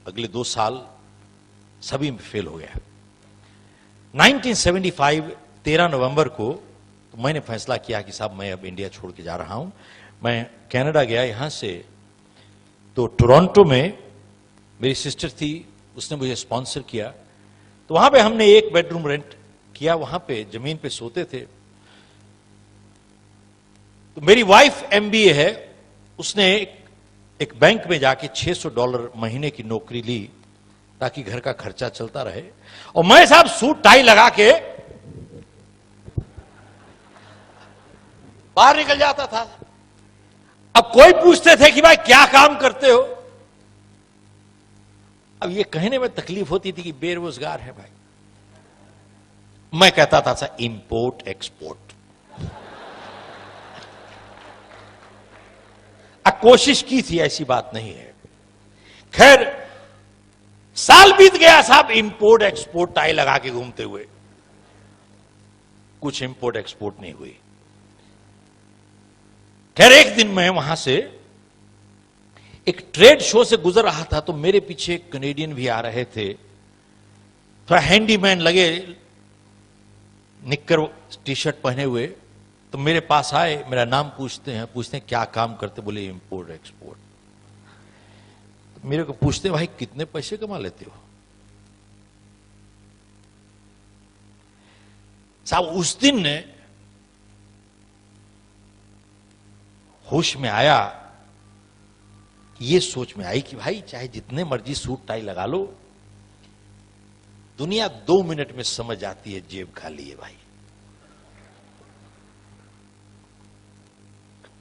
अगले 2 साल सभी में फेल हो गया। 1975 13 नवंबर को तो मैंने फैसला किया कि साहब मैं अब इंडिया छोड़ के जा रहा हूं। मैं कनाडा गया, यहां से तो टोरंटो में मेरी सिस्टर थी, उसने मुझे स्पॉन्सर किया। तो वहां पे हमने 1 बेडरूम रेंट किया, वहां पे जमीन पे सोते थे। तो मेरी वाइफ MBA है, उसने एक बैंक में जाके $600 महीने की नौकरी ली ताकि घर का खर्चा चलता रहे। और मैं साहब सूट टाई लगा के बाहर निकल जाता था। अब कोई पूछते थे कि भाई क्या काम करते हो? अब ये कहने में तकलीफ होती थी कि बेरोजगार है भाई। मैं कहता था सर इंपोर्ट एक्सपोर्ट। कोशिश की थी, ऐसी बात नहीं है। खैर साल बीत गया साहब, इंपोर्ट एक्सपोर्ट टाई लगा के घूमते हुए, कुछ इंपोर्ट एक्सपोर्ट नहीं हुई। खैर एक दिन मैं वहां से एक ट्रेड शो से गुजर रहा था, तो मेरे पीछे कनेडियन भी आ रहे थे, थोड़ा हैंडीमैन लगे, निक्कर टी-शर्ट पहने हुए। तो मेरे पास आए, मेरा नाम पूछते हैं क्या काम करते? बोले इंपोर्ट एक्सपोर्ट। तो मेरे को पूछते भाई कितने पैसे कमा लेते हो? साहब उस दिन ने होश में आया, ये सोच में आई कि भाई चाहे जितने मर्जी सूट टाई लगा लो, दुनिया 2 मिनट में समझ जाती है जेब खाली है भाई।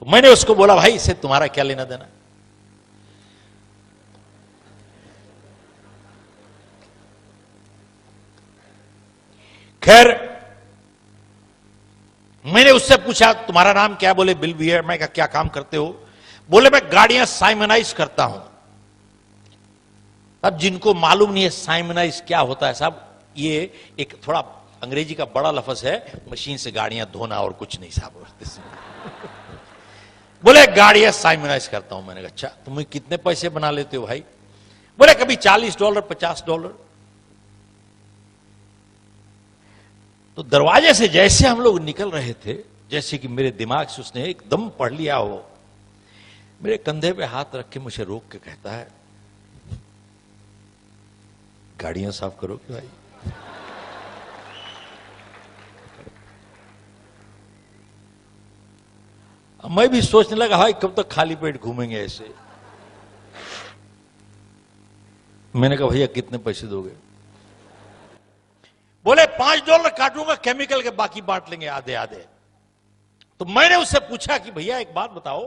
तो मैंने उसको बोला भाई इससे तुम्हारा क्या लेना देना? खैर मैंने उससे पूछा तुम्हारा नाम क्या? बोले बिल बियर। मैं क्या काम करते हो? बोले मैं गाड़ियां साइमनाइज करता हूं। अब जिनको मालूम नहीं है साइमनाइज क्या होता है साहब, ये एक थोड़ा अंग्रेजी का बड़ा लफ्ज है, मशीन से गाड़ियां धोना और कुछ नहीं साहब। बोले गाड़ियां साइमनाइज करता हूं। मैंने कहा अच्छा, तुम्हें कितने पैसे बना लेते हो भाई? बोले कभी $40 $50। तो दरवाजे से जैसे हम लोग निकल रहे थे, जैसे कि मेरे दिमाग से उसने एकदम पढ़ लिया हो, मेरे कंधे पे हाथ रख के मुझे रोक के कहता है गाड़ियां साफ करोगे भाई? मैं भी सोचने लगा भाई कब तक खाली पेट घूमेंगे ऐसे। मैंने कहा भैया कितने पैसे दोगे? बोले $5 काटूंगा केमिकल के, बाकी बांट लेंगे आधे आधे। तो मैंने उससे पूछा कि भैया एक बात बताओ,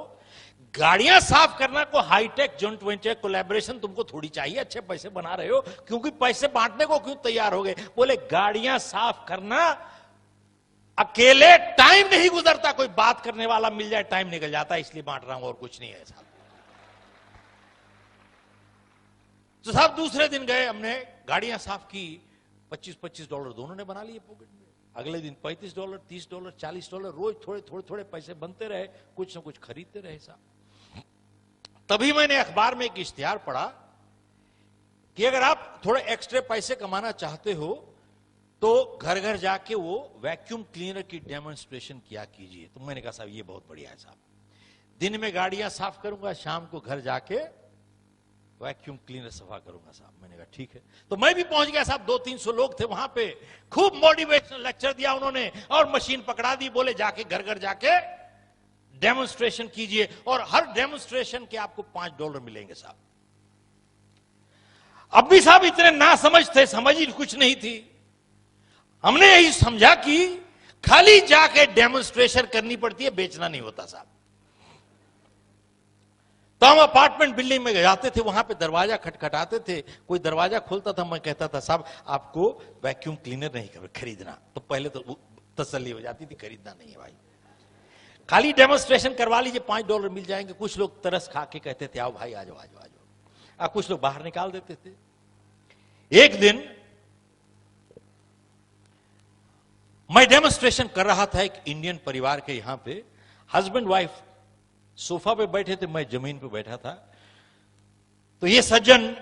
गाड़ियां साफ करना को हाईटेक जॉइंट वेंचर कोलैबोरेशन तुमको थोड़ी चाहिए? अच्छे पैसे बना रहे हो, क्योंकि पैसे बांटने को क्यों तैयार हो गए? बोले गाड़ियां साफ करना अकेले टाइम नहीं गुजरता, कोई बात करने वाला मिल जाए टाइम निकल जाता है, इसलिए बांट रहा हूं और कुछ नहीं है साहब। तो साहब दूसरे दिन गए, हमने गाड़ियां साफ की, $25 दोनों ने बना लिए पॉकेट में। अगले दिन $35 $30 $40, रोज थोड़े थोड़े थोड़े पैसे बनते रहे, कुछ ना कुछ खरीदते रहे साहब। तभी मैंने अखबार में एक इश्तिहार पढ़ा कि अगर आप थोड़े एक्स्ट्रा पैसे कमाना चाहते हो तो घर घर जाके वो वैक्यूम क्लीनर की डेमोन्स्ट्रेशन किया कीजिए। तो मैंने कहा साहब ये बहुत बढ़िया है साहब, दिन में गाड़ियां साफ करूंगा, शाम को घर जाके वैक्यूम क्लीनर सफा करूंगा साहब। मैंने कहा ठीक है। तो मैं भी पहुंच गया साहब, 200-300 लोग थे वहां पे, खूब मोटिवेशनल लेक्चर दिया उन्होंने और मशीन पकड़ा दी। बोले जाके घर घर जाके डेमोन्स्ट्रेशन कीजिए और हर डेमोन्स्ट्रेशन के आपको $5 मिलेंगे साहब। अब भी साहब इतने ना समझ थे, समझ ही कुछ नहीं थी। हमने यही समझा कि खाली जाके डेमोन्स्ट्रेशन करनी पड़ती है, बेचना नहीं होता साहब। तो हम अपार्टमेंट बिल्डिंग में जाते थे, वहां पे दरवाजा खटखटाते थे, कोई दरवाजा खोलता था, मैं कहता था साहब आपको वैक्यूम क्लीनर नहीं खरीदना। तो पहले तो तसल्ली हो जाती थी, खरीदना नहीं है भाई, खाली डेमोन्स्ट्रेशन करवा लीजिए, $5 मिल जाएंगे। कुछ लोग तरस खा के कहते थे आओ भाई आ जाओ आ जाओ आ जाओ, कुछ लोग बाहर निकाल देते थे। एक दिन मैं डेमोन्स्ट्रेशन कर रहा था एक इंडियन परिवार के, यहां पे हस्बैंड वाइफ सोफा पे बैठे थे, मैं जमीन पे बैठा था। तो ये सज्जन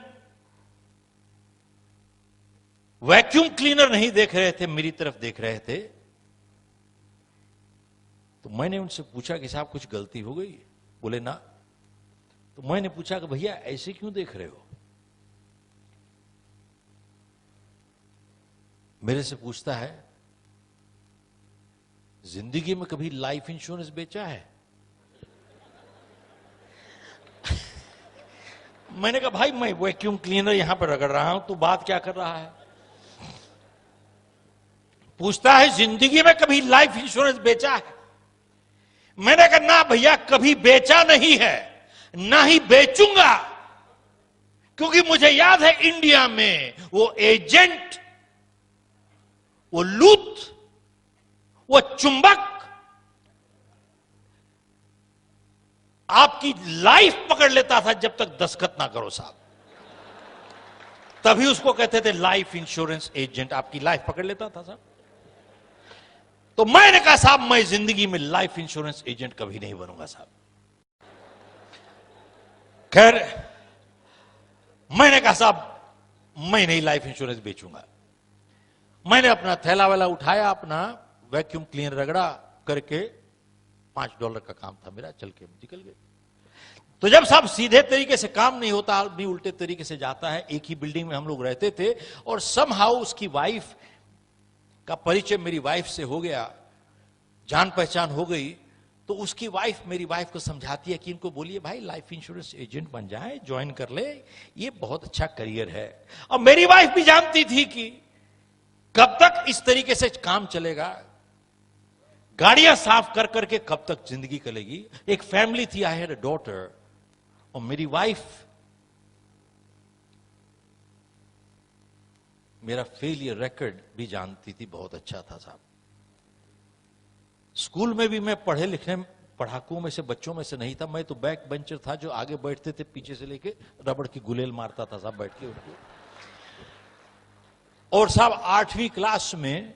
वैक्यूम क्लीनर नहीं देख रहे थे, मेरी तरफ देख रहे थे। तो मैंने उनसे पूछा कि साहब कुछ गलती हो गई? बोले ना। तो मैंने पूछा कि भैया ऐसे क्यों देख रहे हो? मेरे से पूछता है जिंदगी में कभी लाइफ इंश्योरेंस बेचा है? मैंने कहा भाई मैं वैक्यूम क्लीनर यहां पर रगड़ रहा हूं, तू बात क्या कर रहा है? पूछता है जिंदगी में कभी लाइफ इंश्योरेंस बेचा है? मैंने कहा ना भैया कभी बेचा नहीं है, ना ही बेचूंगा, क्योंकि मुझे याद है इंडिया में वो एजेंट, वो लूट, वो चुंबक आपकी लाइफ पकड़ लेता था जब तक दस्तखत ना करो साहब। तभी उसको कहते थे लाइफ इंश्योरेंस एजेंट, आपकी लाइफ पकड़ लेता था साहब। तो मैंने कहा साहब मैं जिंदगी में लाइफ इंश्योरेंस एजेंट कभी नहीं बनूंगा साहब। खैर मैंने कहा साहब मैं नहीं लाइफ इंश्योरेंस बेचूंगा। मैंने अपना थैला वाला उठाया, अपना वैक्यूम क्लीनर रगड़ा करके, $5 का काम था मेरा, चल के निकल गए। तो जब साहब सीधे तरीके से काम नहीं होता, आदमी उल्टे तरीके से जाता है। एक ही बिल्डिंग में हम लोग रहते थे और समहाउ उसकी वाइफ का परिचय मेरी वाइफ से हो गया, जान पहचान हो गई। तो उसकी वाइफ मेरी वाइफ को समझाती है कि इनको बोलिए भाई लाइफ इंश्योरेंस एजेंट बन जाए, ज्वाइन कर ले, ये बहुत अच्छा करियर है। और मेरी वाइफ भी जानती थी कि कब तक इस तरीके से काम चलेगा, गाड़ियां साफ कर करके कब तक जिंदगी चलेगी। एक फैमिली थी, आई हैड अ डॉटर, और मेरी वाइफ मेरा फेलियर रिकॉर्ड भी जानती थी, बहुत अच्छा था साहब। स्कूल में भी मैं पढ़े लिखने पढ़ाकुओं में से, बच्चों में से नहीं था। मैं तो बैक बेंचर था, जो आगे बैठते थे, पीछे से लेके रबड़ की गुलेल मारता था साहब बैठ के उनको। और साहब 8वीं क्लास में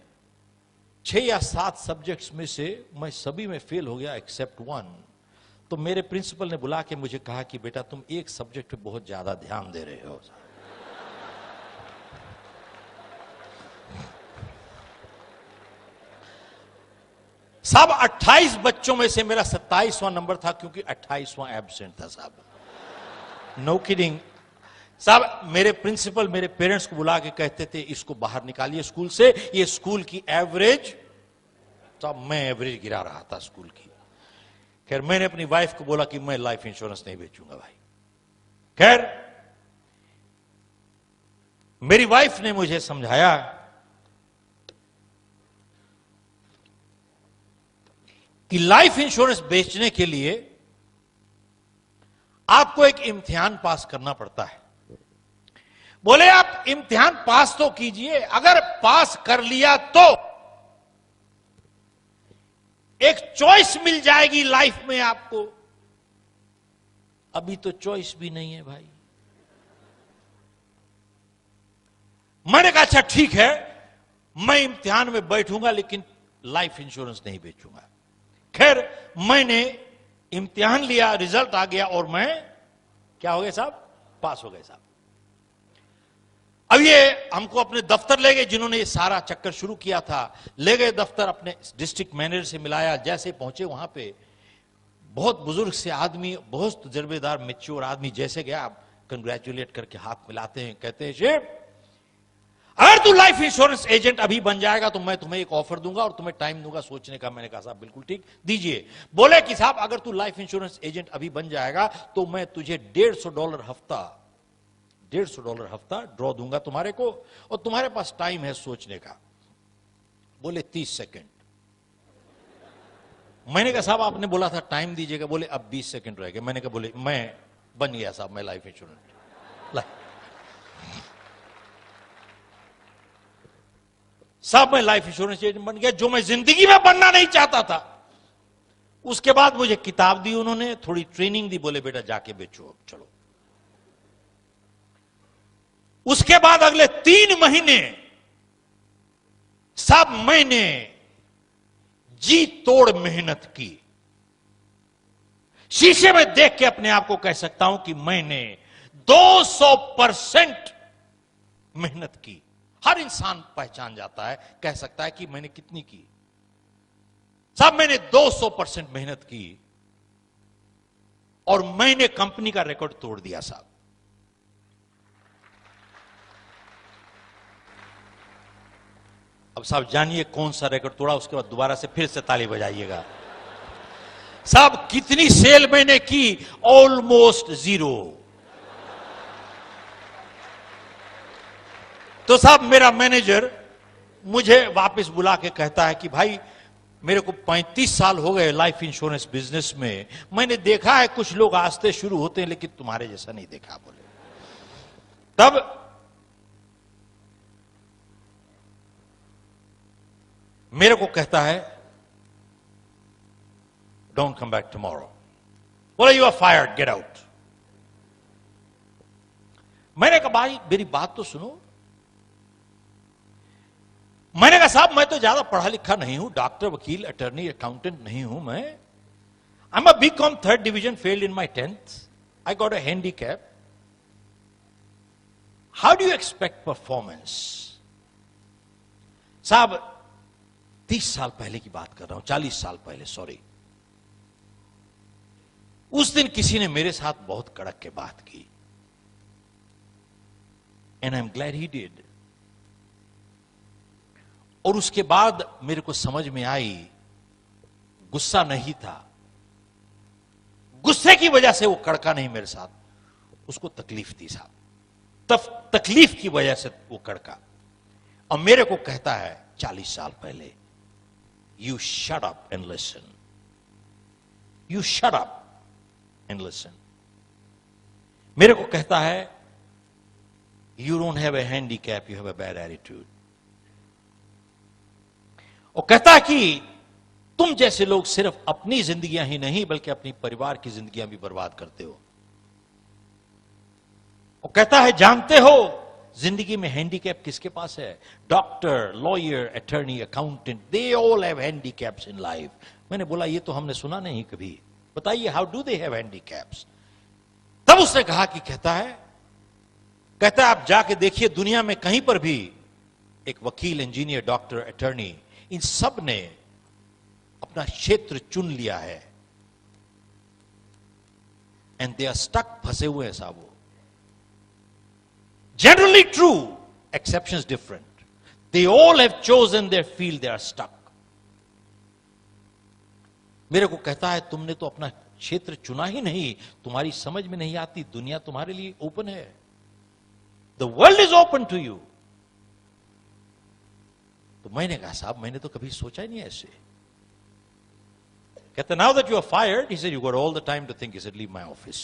6 या 7 सब्जेक्ट्स में से मैं सभी में फेल हो गया एक्सेप्ट 1। तो मेरे प्रिंसिपल ने बुला के मुझे कहा कि बेटा तुम एक सब्जेक्ट पे बहुत ज्यादा ध्यान दे रहे हो। साहब 28 बच्चों में से मेरा 27वां नंबर था, क्योंकि 28वां एब्सेंट था साहब। नो किडिंग साहब। मेरे प्रिंसिपल मेरे पेरेंट्स को बुला के कहते थे इसको बाहर निकालिए स्कूल से, ये स्कूल की एवरेज। साहब मैं एवरेज गिरा रहा था स्कूल की। खैर मैंने अपनी वाइफ को बोला कि मैं लाइफ इंश्योरेंस नहीं बेचूंगा भाई। खैर मेरी वाइफ ने मुझे समझाया कि लाइफ इंश्योरेंस बेचने के लिए आपको एक इम्तिहान पास करना पड़ता है। बोले आप इम्तिहान पास तो कीजिए, अगर पास कर लिया तो एक चॉइस मिल जाएगी लाइफ में आपको। अभी तो चॉइस भी नहीं है भाई। मैंने कहा अच्छा ठीक है, मैं इम्तिहान में बैठूंगा लेकिन लाइफ इंश्योरेंस नहीं बेचूंगा। खैर मैंने इम्तिहान लिया, रिजल्ट आ गया और मैं क्या हो गया साहब, पास हो गए साहब। अब ये हमको अपने दफ्तर ले गए, जिन्होंने ये सारा चक्कर शुरू किया था, ले गए दफ्तर, अपने डिस्ट्रिक्ट मैनेजर से मिलाया। जैसे पहुंचे वहां पे बहुत बुजुर्ग से आदमी, बहुत तजर्बेदार मैच्योर आदमी, जैसे गया आप कंग्रेचुलेट करके हाथ मिलाते हैं, कहते हैं शेफ अगर तू लाइफ इंश्योरेंस एजेंट अभी बन जाएगा तो मैं तुम्हें एक ऑफर दूंगा और तुम्हें टाइम दूंगा सोचने का। मैंने कहा साहब बिल्कुल ठीक, दीजिए। बोले कि साहब अगर तू लाइफ इंश्योरेंस एजेंट अभी बन जाएगा तो मैं तुझे $150 हफ्ता ड्रॉ दूंगा तुम्हारे को, और तुम्हारे पास टाइम है सोचने का। बोले 30 सेकंड। मैंने कहा साहब आपने बोला था टाइम दीजिएगा, बोले अब 20 सेकंड रह गए। मैंने कहा बोले मैं बन गया साहब, मैं लाइफ इंश्योरेंस साहब, मैं लाइफ इंश्योरेंस एजेंट बन गया, जो मैं जिंदगी में बनना नहीं चाहता था। उसके बाद मुझे किताब दी उन्होंने, थोड़ी ट्रेनिंग दी, बोले बेटा जाके बेचो अब चलो। उसके बाद अगले 3 महीने साहब मैंने जी तोड़ मेहनत की। शीशे में देख के अपने आप को कह सकता हूं कि मैंने 200% मेहनत की। हर इंसान पहचान जाता है, कह सकता है कि मैंने कितनी की। साहब मैंने 200% मेहनत की और मैंने कंपनी का रिकॉर्ड तोड़ दिया साहब। अब साहब जानिए कौन सा रिकॉर्ड तोड़ा, उसके बाद दोबारा से फिर से ताली बजाइएगा। साहब कितनी सेल मैंने की? ऑलमोस्ट 0। तो साहब मेरा मैनेजर मुझे वापस बुला के कहता है कि भाई मेरे को 35 साल हो गए लाइफ इंश्योरेंस बिजनेस में, मैंने देखा है कुछ लोग आस्ते शुरू होते हैं लेकिन तुम्हारे जैसा नहीं देखा। बोले तब मेरे को कहता है डोंट कम बैक टुमारो। बोला you are fired, get out. मैंने कहा भाई मेरी बात तो सुनो। मैंने कहा साहब मैं तो ज्यादा पढ़ा लिखा नहीं हूं, डॉक्टर, वकील, अटर्नी, अकाउंटेंट नहीं हूं मैं। I am a BCom 3rd division, failed in my 10th। I got a handicap. How do you expect performance? साहब 30 साल पहले की बात कर रहा हूं, 40 साल पहले, सॉरी। उस दिन किसी ने मेरे साथ बहुत कड़क के बात की, and I am glad he did. और उसके बाद मेरे को समझ में आई, गुस्सा नहीं था, गुस्से की वजह से वो कड़का नहीं मेरे साथ, उसको तकलीफ थी साहब। तकलीफ की वजह से वो कड़का। और मेरे को कहता है 40 साल पहले, you shut up and listen, you shut up and listen. मेरे को कहता है you don't have a handicap, you have a bad attitude. और कहता है कि तुम जैसे लोग सिर्फ अपनी जिंदगियां ही नहीं बल्कि अपनी परिवार की जिंदगियां भी बर्बाद करते हो। और कहता है जानते हो जिंदगी में हैंडीकैप किसके पास है? Doctor, lawyer, attorney, accountant, they all have handicaps in life. मैंने बोला ये तो हमने सुना नहीं कभी, बताइए how do they have handicaps? तब उसने कहा कि कहता है आप जाके देखिए दुनिया में कहीं पर भी एक वकील, इंजीनियर, डॉक्टर, अटर्नी, इन सब ने अपना क्षेत्र चुन लिया है एंड दे आर स्टक, फंसे हुए हैं साहब। वो generally true, exceptions different. They all have chosen their field, they are stuck. मेरे को कहता है तुमने तो अपना क्षेत्र चुना ही नहीं, तुम्हारी समझ में नहीं आती, दुनिया तुम्हारे लिए ओपन है, the world is open to you. तो मैंने कहा साहब मैंने तो कभी सोचा ही नहीं ऐसे। कहते now that you are fired, he said you got all the time to think. He said leave my office.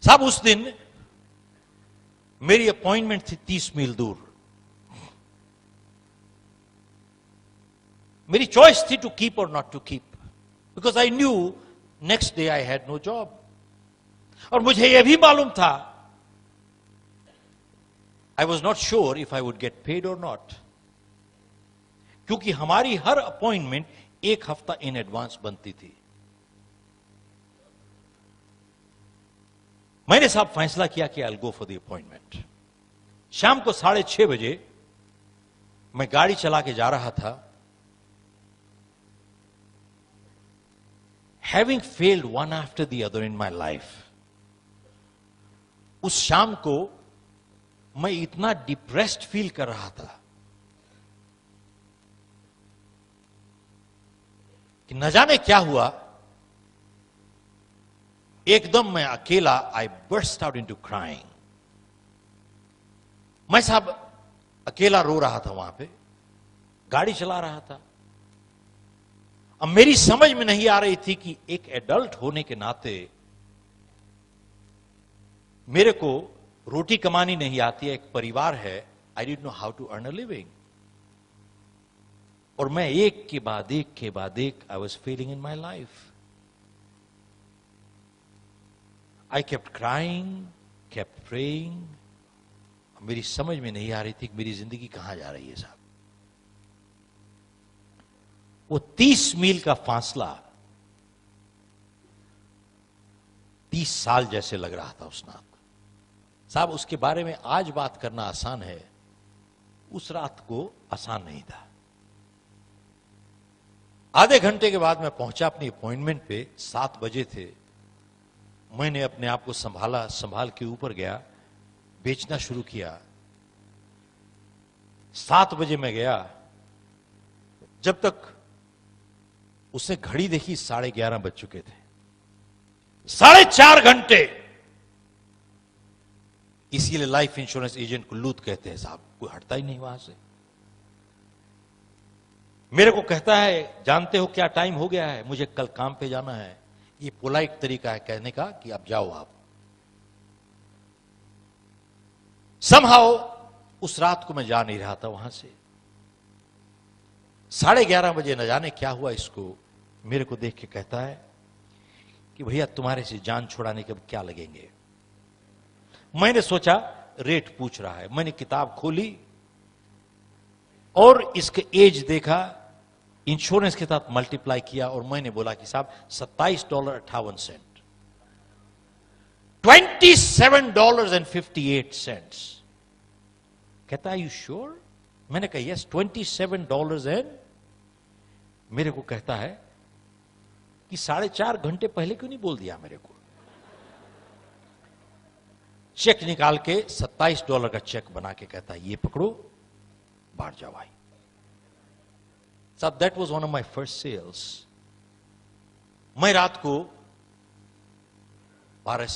साहब उस दिन मेरी अपॉइंटमेंट थी 30 मील दूर। मेरी चॉइस थी to keep or not to keep, because I knew next day I had no job. और मुझे यह भी मालूम था, I was not sure if I would get paid or not, क्योंकि हमारी हर अपॉइंटमेंट 1 हफ्ता इन एडवांस बनती थी। मैंने साहब फैसला किया कि I'll go for the appointment। शाम को 6:30 बजे मैं गाड़ी चला के जा रहा था। Having failed one after the other in my life, उस शाम को मैं इतना डिप्रेस्ड फील कर रहा था कि न जाने क्या हुआ, एकदम मैं अकेला, आई बर्स्ट आउट इनटू क्राइंग। मैं साहब अकेला रो रहा था वहां पे, गाड़ी चला रहा था। अब मेरी समझ में नहीं आ रही थी कि एक एडल्ट होने के नाते मेरे को रोटी कमानी नहीं आती है, एक परिवार है, I didn't know how to earn a living. और मैं एक के बाद एक I was failing in my life. I kept crying, kept praying. मेरी समझ में नहीं आ रही थी कि मेरी जिंदगी कहां जा रही है साहब। वो 30 मील का फासला 30 साल जैसे लग रहा था उस रात साहब। उसके बारे में आज बात करना आसान है, उस रात को आसान नहीं था। आधे घंटे के बाद मैं पहुंचा अपनी अपॉइंटमेंट पे, 7 बजे थे। मैंने अपने आप को संभाल के ऊपर गया, बेचना शुरू किया। 7 बजे मैं गया, जब तक उसने घड़ी देखी 11:30 बज चुके थे। 4.5 घंटे। इसीलिए लाइफ इंश्योरेंस एजेंट को लूट कहते हैं साहब, कोई हटता ही नहीं वहां से। मेरे को कहता है, जानते हो क्या टाइम हो गया है, मुझे कल काम पे जाना है। ये पोलाइट तरीका है कहने का कि अब जाओ आप। समहाउ उस रात को मैं जा नहीं रहा था वहां से। 11:30 बजे न जाने क्या हुआ इसको, मेरे को देख के कहता है कि भैया तुम्हारे से जान छुड़ाने के अब क्या लगेंगे। मैंने सोचा रेट पूछ रहा है। मैंने किताब खोली और इसके एज देखा, इंश्योरेंस के साथ मल्टीप्लाई किया और मैंने बोला कि साहब $27.58, $27.58। कहता है यू श्योर? मैंने कहा यस, $27 एंड। मेरे को कहता है कि 4.5 घंटे पहले क्यों नहीं बोल दिया मेरे को। चेक निकाल के $27 का चेक बना के कहता है ये पकड़ो, बाहर जाओ भाई साहब। That was one of my first sales. मैं रात को 12,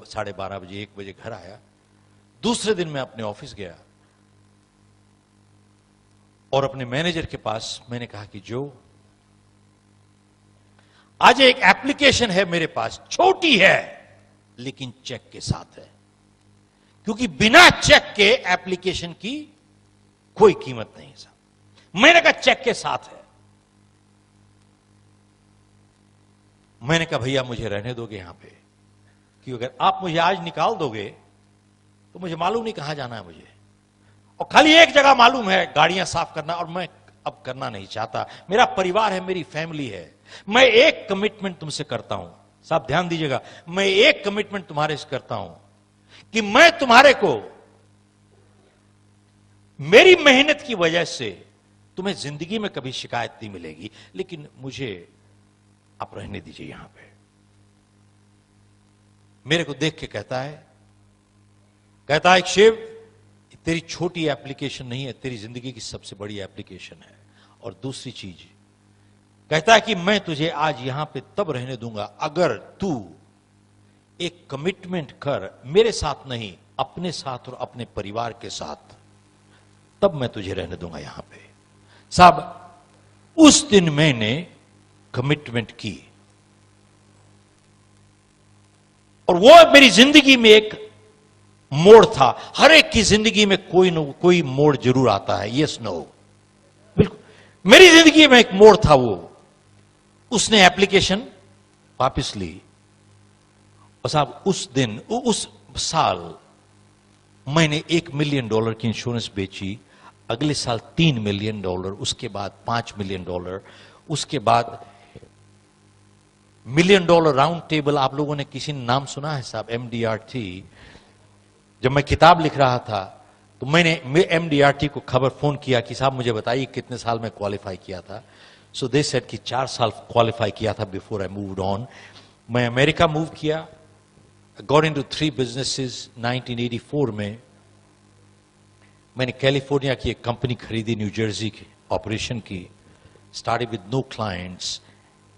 साढ़े 12 बजे, 1 बजे घर आया। दूसरे दिन मैं अपने ऑफिस गया और अपने मैनेजर के पास मैंने कहा कि जो आज एक एप्लीकेशन है मेरे पास, छोटी है लेकिन चेक के साथ है, क्योंकि बिना चेक के एप्लीकेशन की कोई कीमत नहीं साहब। मैंने कहा चेक के साथ है। मैंने कहा भैया मुझे रहने दोगे यहां पे, क्योंकि अगर आप मुझे आज निकाल दोगे तो मुझे मालूम नहीं कहां जाना है मुझे, और खाली एक जगह मालूम है, गाड़ियां साफ करना, और मैं अब करना नहीं चाहता। मेरा परिवार है, मेरी फैमिली है। मैं एक कमिटमेंट तुमसे करता हूं साहब, ध्यान दीजिएगा, मैं एक कमिटमेंट तुम्हारे से करता हूं कि मैं तुम्हारे को मेरी मेहनत की वजह से तुम्हें जिंदगी में कभी शिकायत नहीं मिलेगी, लेकिन मुझे आप रहने दीजिए यहां पे। मेरे को देख के कहता है शिव, तेरी छोटी एप्लीकेशन नहीं है, तेरी जिंदगी की सबसे बड़ी एप्लीकेशन है। और दूसरी चीज कहता है कि मैं तुझे आज यहां पे तब रहने दूंगा अगर तू एक कमिटमेंट कर, मेरे साथ नहीं, अपने साथ और अपने परिवार के साथ, तब मैं तुझे रहने दूंगा यहां पे। साहब उस दिन मैंने कमिटमेंट की और वो मेरी जिंदगी में एक मोड़ था। हर एक की जिंदगी में कोई न कोई मोड़ जरूर आता है, यस नो, बिल्कुल। मेरी जिंदगी में एक मोड़ था वो। उसने एप्लीकेशन वापस ली और साहब उस दिन, उस साल मैंने $1 मिलियन की इंश्योरेंस बेची। अगले साल $3 मिलियन, उसके बाद $5 मिलियन, उसके बाद $1 मिलियन राउंड टेबल। आप लोगों ने किसी ने नाम सुना है साहब, MDRT? जब मैं किताब लिख रहा था तो मैंने MDRT को खबर फोन किया कि साहब मुझे बताइए कितने साल में क्वालिफाई किया था। सो दे सेड कि 4 साल क्वालिफाई किया था बिफोर आई मूव्ड ऑन। मैं अमेरिका मूव किया, गॉट इनटू 3 बिजनेसेस। 1984 में मैंने कैलिफोर्निया की एक कंपनी खरीदी, न्यू जर्सी की ऑपरेशन की, स्टार्टेड विद नो क्लाइंट्स,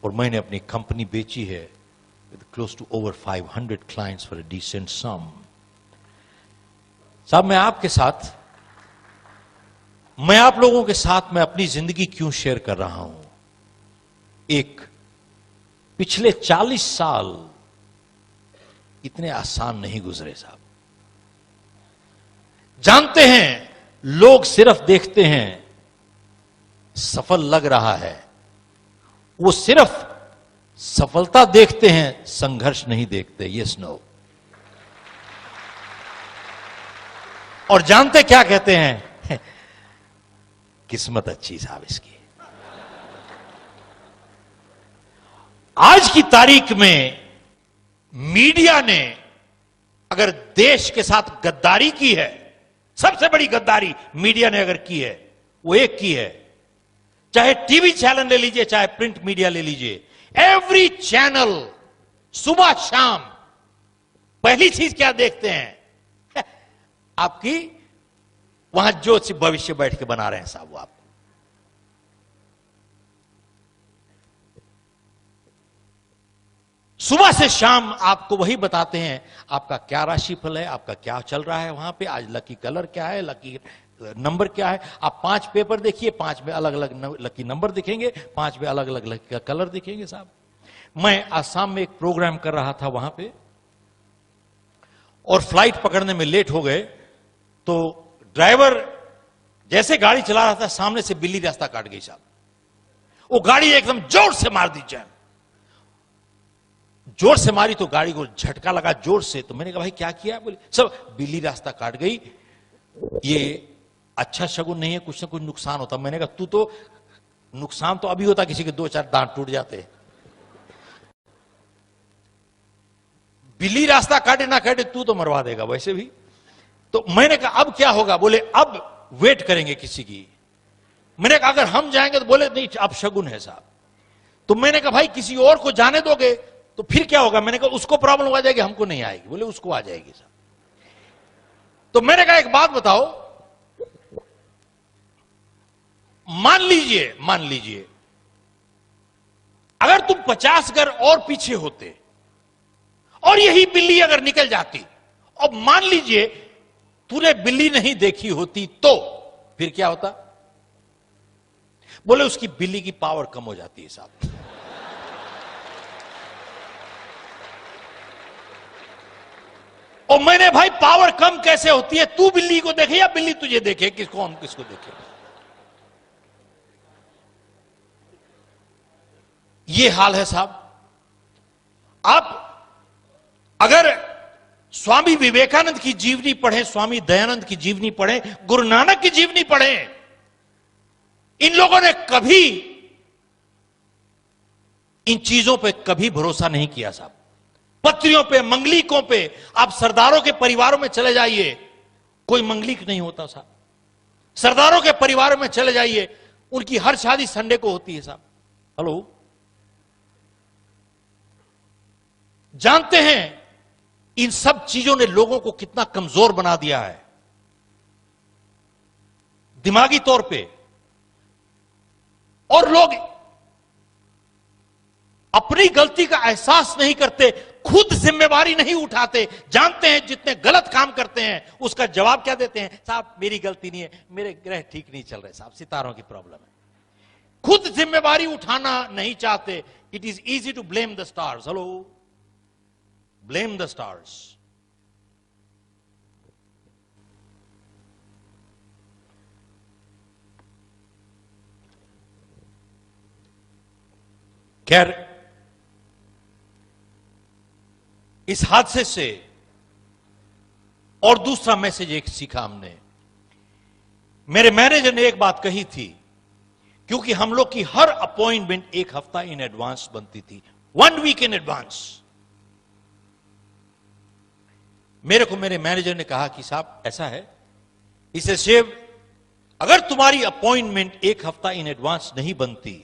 और मैंने अपनी कंपनी बेची है with close to over 500 clients for a decent sum. साहब मैं आपके साथ मैं आप लोगों के साथ में अपनी जिंदगी क्यों शेयर कर रहा हूं? एक, पिछले 40 साल इतने आसान नहीं गुजरे साहब। जानते हैं, लोग सिर्फ देखते हैं सफल लग रहा है, वो सिर्फ सफलता देखते हैं, संघर्ष नहीं देखते। Yes no. और जानते क्या कहते हैं? किस्मत अच्छी साहब इसकी। आज की तारीख में मीडिया ने अगर देश के साथ गद्दारी की है, सबसे बड़ी गद्दारी मीडिया ने अगर की है, वो एक की है। चाहे टीवी चैनल ले लीजिए, चाहे प्रिंट मीडिया ले लीजिए, एवरी चैनल सुबह शाम पहली चीज क्या देखते हैं? आपकी वहां जो भविष्य बैठ के बना रहे हैं साहब, वो आप सुबह से शाम आपको वही बताते हैं। आपका क्या राशिफल है, आपका क्या चल रहा है वहां पे, आज लकी कलर क्या है, लकी नंबर क्या है। आप 5 पेपर देखिए, 5 में अलग अलग लकी नंबर दिखेंगे, 5 में अलग अलग लकी कलर दिखेंगे साहब। मैं आसाम में एक प्रोग्राम कर रहा था वहां पे, और फ्लाइट पकड़ने में लेट हो गए, तो ड्राइवर जैसे गाड़ी चला रहा था, सामने से बिल्ली रास्ता काट गई साहब। वो गाड़ी एकदम जोर से मार दी जाए, जोर से मारी तो गाड़ी को झटका लगा जोर से। तो मैंने कहा भाई क्या किया? बोले सब बिल्ली रास्ता काट गई, ये अच्छा शगुन नहीं है, कुछ ना कुछ नुकसान होता। मैंने कहा तू तो, नुकसान तो अभी होता, किसी के 2-4 दांत टूट जाते। बिल्ली रास्ता काटे ना काटे, तू तो मरवा देगा वैसे भी। तो मैंने कहा अब क्या होगा? बोले अब वेट करेंगे किसी की। मैंने कहा अगर हम जाएंगे? तो बोले नहीं, अब शगुन है साहब। तो मैंने कहा भाई किसी और को जाने दोगे तो फिर क्या होगा? मैंने कहा उसको प्रॉब्लम आ जाएगी, हमको नहीं आएगी। बोले उसको आ जाएगी साहब। तो मैंने कहा एक बात बताओ, मान लीजिए अगर तुम 50 घर और पीछे होते और यही बिल्ली अगर निकल जाती, और मान लीजिए तूने बिल्ली नहीं देखी होती, तो फिर क्या होता? बोले उसकी बिल्ली की पावर कम हो जाती है साहब। और मैंने भाई पावर कम कैसे होती है? तू बिल्ली को देखे या बिल्ली तुझे देखे? किसको देखे? ये हाल है साहब। आप अगर स्वामी विवेकानंद की जीवनी पढ़ें, स्वामी दयानंद की जीवनी पढ़ें, गुरु नानक की जीवनी पढ़ें, इन लोगों ने कभी इन चीजों पे कभी भरोसा नहीं किया साहब। पत्रियों पे, मंगलिकों पे, आप सरदारों के परिवारों में चले जाइए, कोई मंगलिक नहीं होता साहब। सरदारों के परिवारों में चले जाइए, उनकी हर शादी संडे को होती है साहब। हेलो, जानते हैं इन सब चीजों ने लोगों को कितना कमजोर बना दिया है दिमागी तौर पे। और लोग अपनी गलती का एहसास नहीं करते, खुद जिम्मेवारी नहीं उठाते। जानते हैं जितने गलत काम करते हैं उसका जवाब क्या देते हैं? साहब मेरी गलती नहीं है, मेरे ग्रह ठीक नहीं चल रहे साहब, सितारों की प्रॉब्लम है। खुद जिम्मेवारी उठाना नहीं चाहते। It is easy to blame the stars. Hello, blame the stars. खैर, इस हादसे से और दूसरा मैसेज एक सीखा हमने। मेरे मैनेजर ने एक बात कही थी, क्योंकि हम लोग की हर अपॉइंटमेंट 1 हफ्ता इन एडवांस बनती थी, 1 वीक इन एडवांस। मेरे को मेरे मैनेजर ने कहा कि साहब ऐसा है, इसे सेव, अगर तुम्हारी अपॉइंटमेंट 1 हफ्ता इन एडवांस नहीं बनती,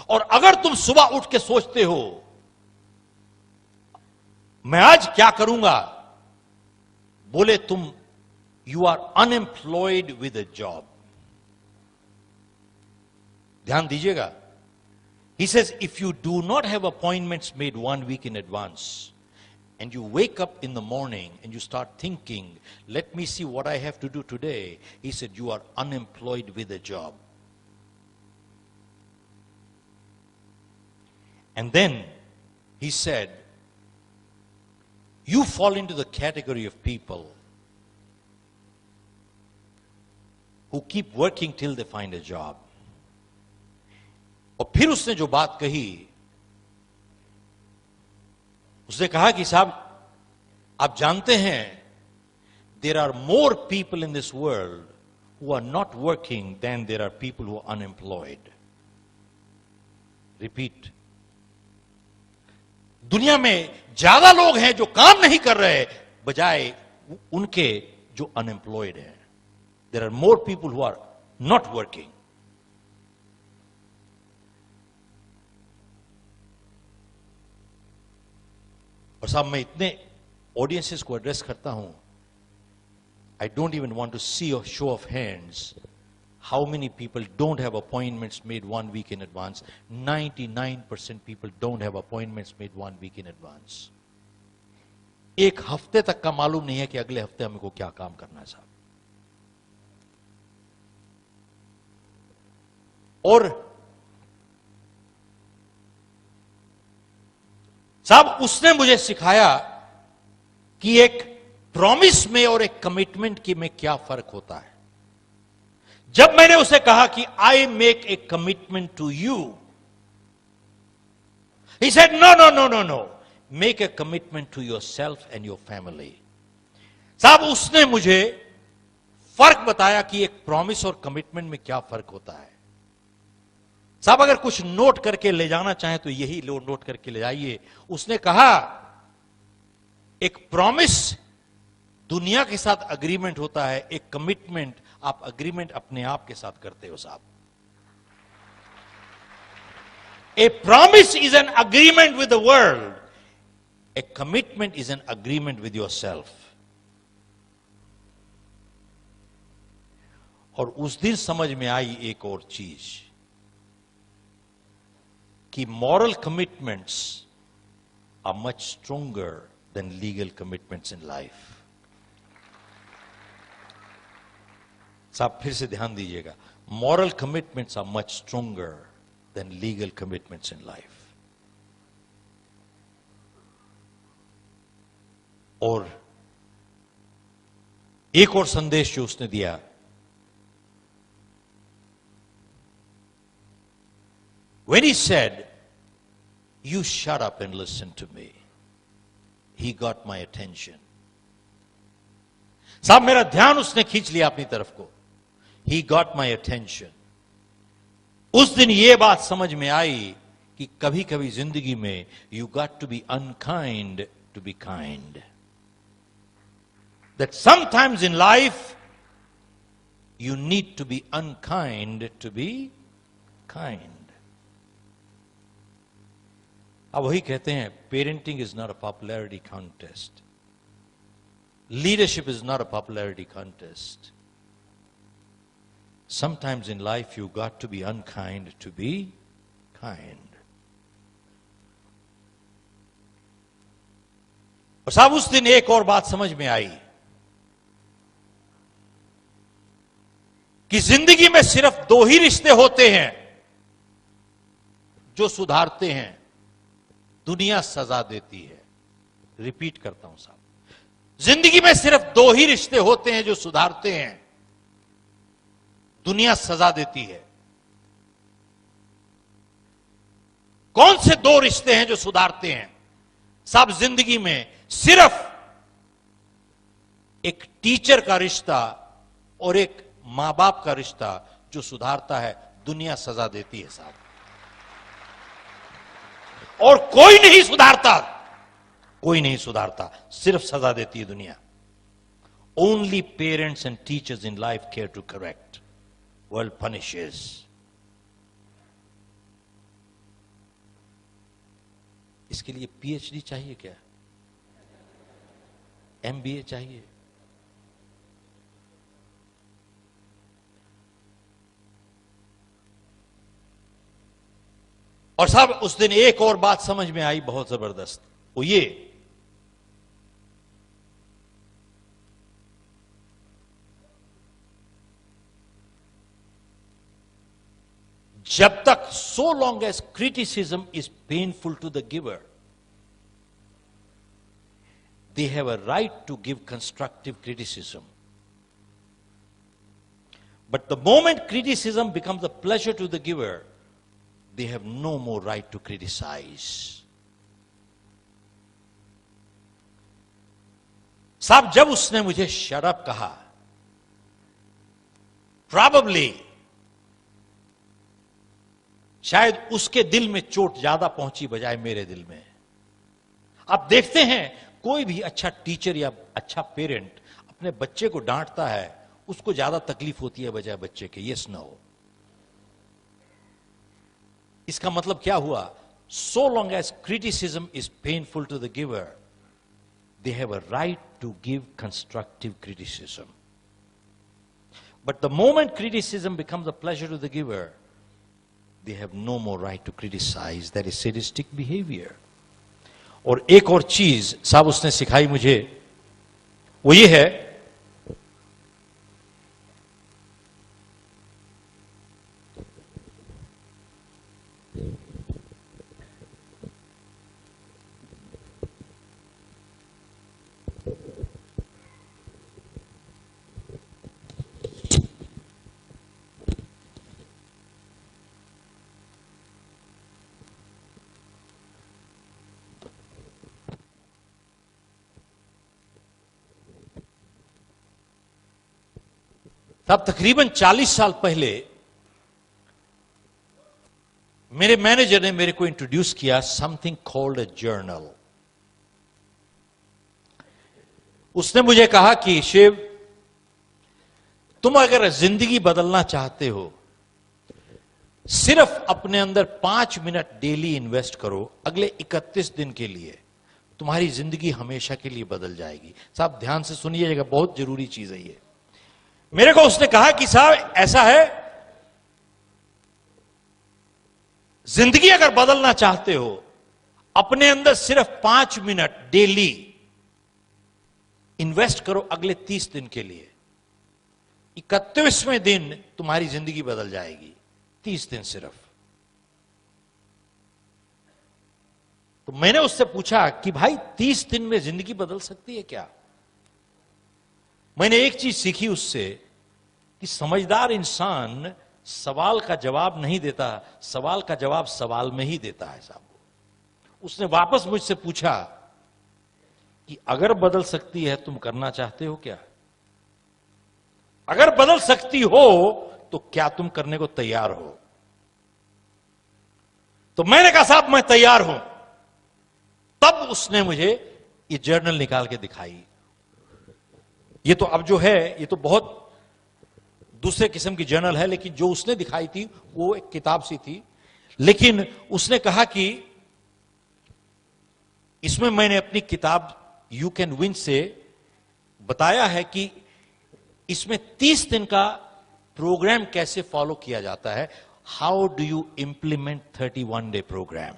और अगर तुम सुबह उठ के सोचते हो मैं आज क्या करूंगा, बोले तुम you are unemployed with a job. ध्यान दीजिएगा। He says if you do not have appointments made 1 week in advance, and you wake up in the morning and you start thinking, let me see what I have to do today, he said, you are unemployed with a job. And then he said, you fall into the category of people who keep working till they find a job. और फिर उसने जो बात कही, उसने कहा कि साहब आप जानते हैं, there are more people in this world who are not working than there are people who are unemployed. Repeat. दुनिया में ज्यादा लोग हैं जो काम नहीं कर रहे बजाय उनके जो अनएम्प्लॉयड हैं. There are more people who are not working. और साहब मैं इतने ऑडियंसेस को एड्रेस करता हूं, I don't even want to see a show of hands how many people don't have appointments made 1 week in advance. 99% people don't have appointments made 1 week in advance. एक हफ्ते तक का मालूम नहीं है कि अगले हफ्ते हमको क्या काम करना है साहब. और साहब उसने मुझे सिखाया कि एक प्रॉमिस में और एक कमिटमेंट की में क्या फर्क होता है. जब मैंने उसे कहा कि I make a commitment to you, he said no no no no no, make a commitment to yourself and your family. साहब उसने मुझे फर्क बताया कि एक प्रॉमिस और कमिटमेंट में क्या फर्क होता है. साहब अगर कुछ नोट करके ले जाना चाहे तो यही लो, नोट करके ले जाइए. उसने कहा एक प्रॉमिस दुनिया के साथ अग्रीमेंट होता है, एक कमिटमेंट आप अग्रीमेंट अपने आप के साथ करते हो साहब. ए promise is an agreement with the world, A commitment is an agreement with your self. और उस दिन समझ में आई एक और चीज कि moral commitments are much stronger than legal commitments in life. साहब फिर से ध्यान दीजिएगा, moral commitments are much stronger than legal commitments in life. और एक और संदेश जो उसने दिया, when he said, you shut up and listen to me, he got my attention. साहब मेरा ध्यान उसने खींच लिया अपनी तरफ को. He got my attention. उस दिन ये बात समझ में आई कि कभी कभी जिंदगी में you got to be unkind to be kind. That sometimes in life you need to be unkind to be kind. अब वही कहते हैं, parenting is not a popularity contest. Leadership is not a popularity contest. Sometimes in life you got to be unkind to be kind. और साहब उस दिन एक और बात समझ में आई कि जिंदगी में सिर्फ 2 ही रिश्ते होते हैं जो सुधारते हैं, दुनिया सजा देती है. रिपीट करता हूं साहब, जिंदगी में सिर्फ 2 ही रिश्ते होते हैं जो सुधारते हैं, दुनिया सजा देती है. कौन से 2 रिश्ते हैं जो सुधारते हैं? साहब जिंदगी में सिर्फ एक टीचर का रिश्ता और एक मां बाप का रिश्ता जो सुधारता है, दुनिया सजा देती है साहब. और कोई नहीं सुधारता, कोई नहीं सुधारता, सिर्फ सजा देती है दुनिया. Only parents and teachers in life care to correct. World punishes. इसके लिए PhD चाहिए क्या? MBA चाहिए? और साहब उस दिन एक और बात समझ में आई बहुत जबरदस्त, वो ये जब तक, so long as criticism is painful to the giver, they have a right to give constructive criticism. But the moment criticism becomes a pleasure to the giver, they have no more right to criticize. साहब, जब उसने मुझे shut up कहा, probably शायद उसके दिल में चोट ज्यादा पहुंची बजाय मेरे दिल में। आप देखते हैं कोई भी अच्छा टीचर या अच्छा पेरेंट अपने बच्चे को डांटता है, उसको ज्यादा तकलीफ होती है बजाय बच्चे के। Yes no. इसका मतलब क्या हुआ? So long as criticism is painful to the giver, they have a right to give constructive criticism. But the moment criticism becomes a pleasure to the giver, they have no more right to criticize. That is sadistic behavior. और एक और चीज साहब उसने सिखाई मुझे, वो ये है, तब तकरीबन 40 साल पहले मेरे मैनेजर ने मेरे को इंट्रोड्यूस किया समथिंग कॉल्ड अ जर्नल। उसने मुझे कहा कि शिव, तुम अगर जिंदगी बदलना चाहते हो, सिर्फ अपने अंदर 5 मिनट डेली इन्वेस्ट करो अगले 31 दिन के लिए, तुम्हारी जिंदगी हमेशा के लिए बदल जाएगी। साहब ध्यान से सुनिएगा, बहुत जरूरी चीज है ये। मेरे को उसने कहा कि साहब ऐसा है, जिंदगी अगर बदलना चाहते हो, अपने अंदर सिर्फ 5 मिनट डेली इन्वेस्ट करो अगले 30 दिन के लिए। 31वें दिन तुम्हारी जिंदगी बदल जाएगी। 30 दिन सिर्फ। तो मैंने उससे पूछा कि भाई 30 दिन में जिंदगी बदल सकती है क्या? मैंने एक चीज सीखी उससे कि समझदार इंसान सवाल का जवाब नहीं देता, सवाल का जवाब सवाल में ही देता है साहब। उसने वापस मुझसे पूछा कि अगर बदल सकती है, तुम करना चाहते हो क्या? अगर बदल सकती हो तो क्या तुम करने को तैयार हो? तो मैंने कहा साहब मैं तैयार हूं। तब उसने मुझे ये जर्नल निकाल के दिखाई। ये तो अब जो है ये तो बहुत दूसरे किस्म की जर्नल है, लेकिन जो उसने दिखाई थी वो एक किताब सी थी। लेकिन उसने कहा कि इसमें मैंने अपनी किताब यू कैन विन से बताया है कि इसमें 30 दिन का प्रोग्राम कैसे फॉलो किया जाता है। How do you implement 31 day program.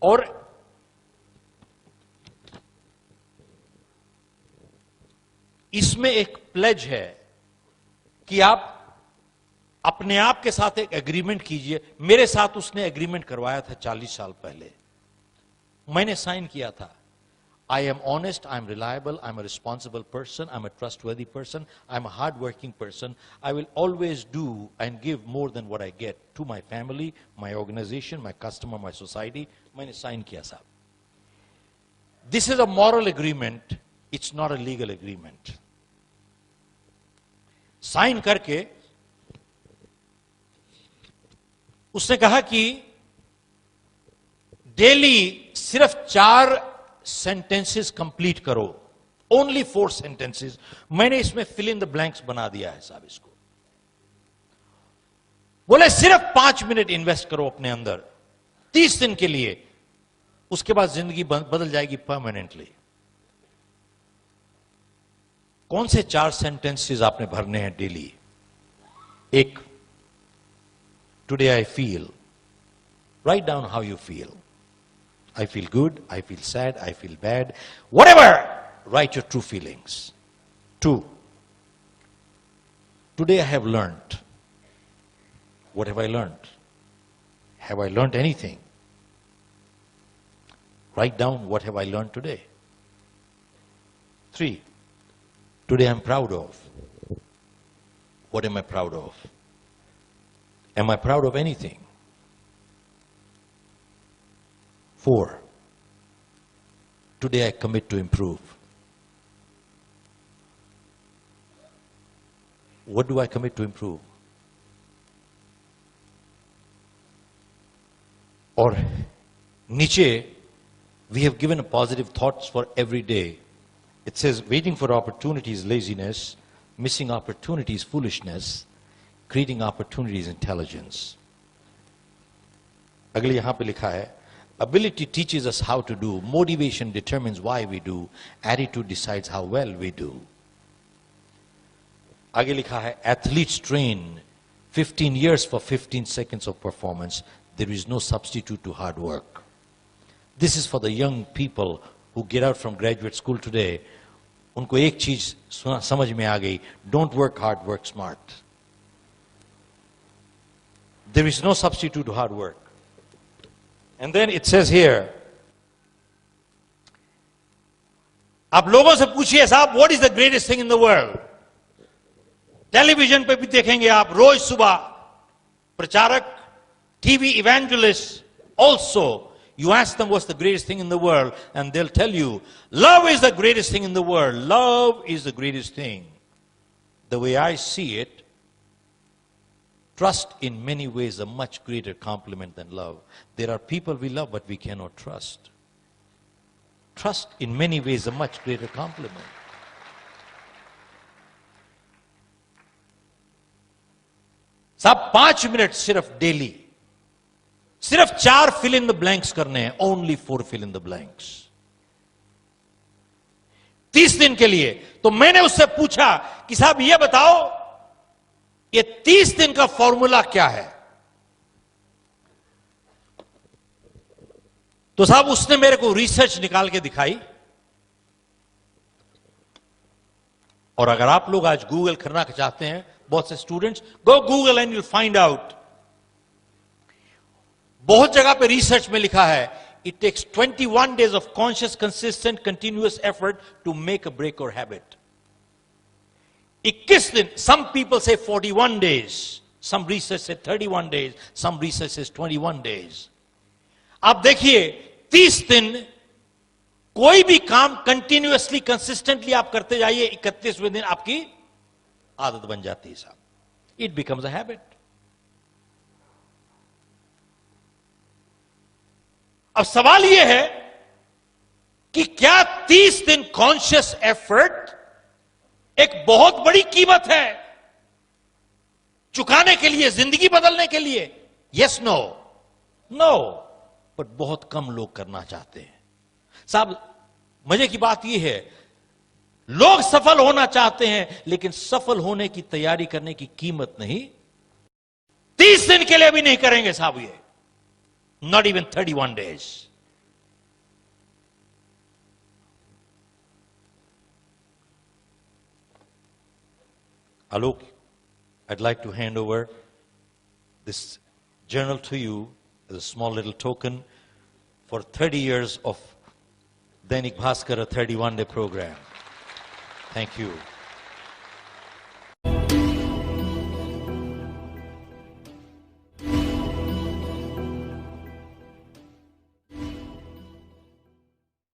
और इसमें एक प्लेज है कि आप अपने आप के साथ एक एग्रीमेंट कीजिए। मेरे साथ उसने एग्रीमेंट करवाया था 40 साल पहले, मैंने साइन किया था। I am honest, I am reliable, I am a responsible person, I am a trustworthy person, I am a hard working person, I will always do and give more than what I get to my family, my organisation, my customer, my society. मैंने sign किया साहब। This is a moral agreement, it's not a legal agreement. Sign करके उसने कहा कि daily सिर्फ 4 sentences complete करो, only 4 sentences. मैंने इसमें फिल इन द ब्लैंक्स बना दिया है साहब इसको। बोले सिर्फ 5 मिनट इन्वेस्ट करो अपने अंदर 30 दिन के लिए, उसके बाद जिंदगी बदल जाएगी परमानेंटली। कौन से 4 सेंटेंसेस आपने भरने हैं डेली? एक, today I feel, write down how you feel. I feel good, I feel sad, I feel bad, whatever, write your true feelings. 2, today I have learned What have I learned? Have I learned anything? Write down what have I learned today. 3. Today I'm proud of. What am I proud of? Am I proud of anything? 4. Today I commit to improve. What do I commit to improve? Or Nietzsche, we have given a positive thoughts for every day. It says, waiting for opportunity is laziness, missing opportunity is foolishness, creating opportunity is intelligence. अगले यहाँ पे लिखा है, ability teaches us how to do, motivation determines why we do, attitude decides how well we do. आगे लिखा है, athletes train 15 years for 15 seconds of performance. There is no substitute to hard work. This is for the young people who get out from graduate school today. उनको एक चीज समझ में आ गई, don't work hard, work smart. There is no substitute to hard work. And then it says here, आप लोगों से पूछिए साहब, what is the greatest thing in the world? Television पे भी देखेंगे आप रोज सुबह प्रचारक, TV evangelists, also you ask them what's the greatest thing in the world, and they'll tell you, love is the greatest thing in the world. Love is the greatest thing. The way I see it, trust in many ways a much greater compliment than love. There are people we love but we cannot trust. Trust in many ways a much greater compliment. साहब 5 minute सिर्फ daily, सिर्फ 4 fill in the blanks करने हैं, only 4 fill in the blanks 30 दिन के लिए. तो मैंने उससे पूछा कि साहब ये बताओ, ये 30 दिन का फॉर्मूला क्या है? तो साहब उसने मेरे को रिसर्च निकाल के दिखाई. और अगर आप लोग आज गूगल करना चाहते हैं, बहुत से students, go Google and you'll find out. बहुत जगह पे रिसर्च में लिखा है, it takes 21 days of conscious, consistent, continuous effort to make a break or habit. 21 दिन, some people say 41 days, some research say 31 days, some research says 21 days. आप देखिए 30 दिन कोई भी काम कंटिन्यूअसली, कंसिस्टेंटली आप करते जाइए, 31वें दिन आपकी आदत बन जाती है साहब. It becomes a habit. अब सवाल यह है कि क्या 30 दिन कॉन्शियस एफर्ट एक बहुत बड़ी कीमत है चुकाने के लिए, जिंदगी बदलने के लिए? Yes, no, no. बट बहुत कम लोग करना चाहते हैं साहब. मजे की बात यह है, लोग सफल होना चाहते हैं लेकिन सफल होने की तैयारी करने की कीमत नहीं, 30 दिन के लिए भी नहीं करेंगे साहब. ये not even 31 days. Alok, I'd like to hand over this journal to you as a small little token for 30 years of Dainik Bhaskar, a 31-day program. Thank you.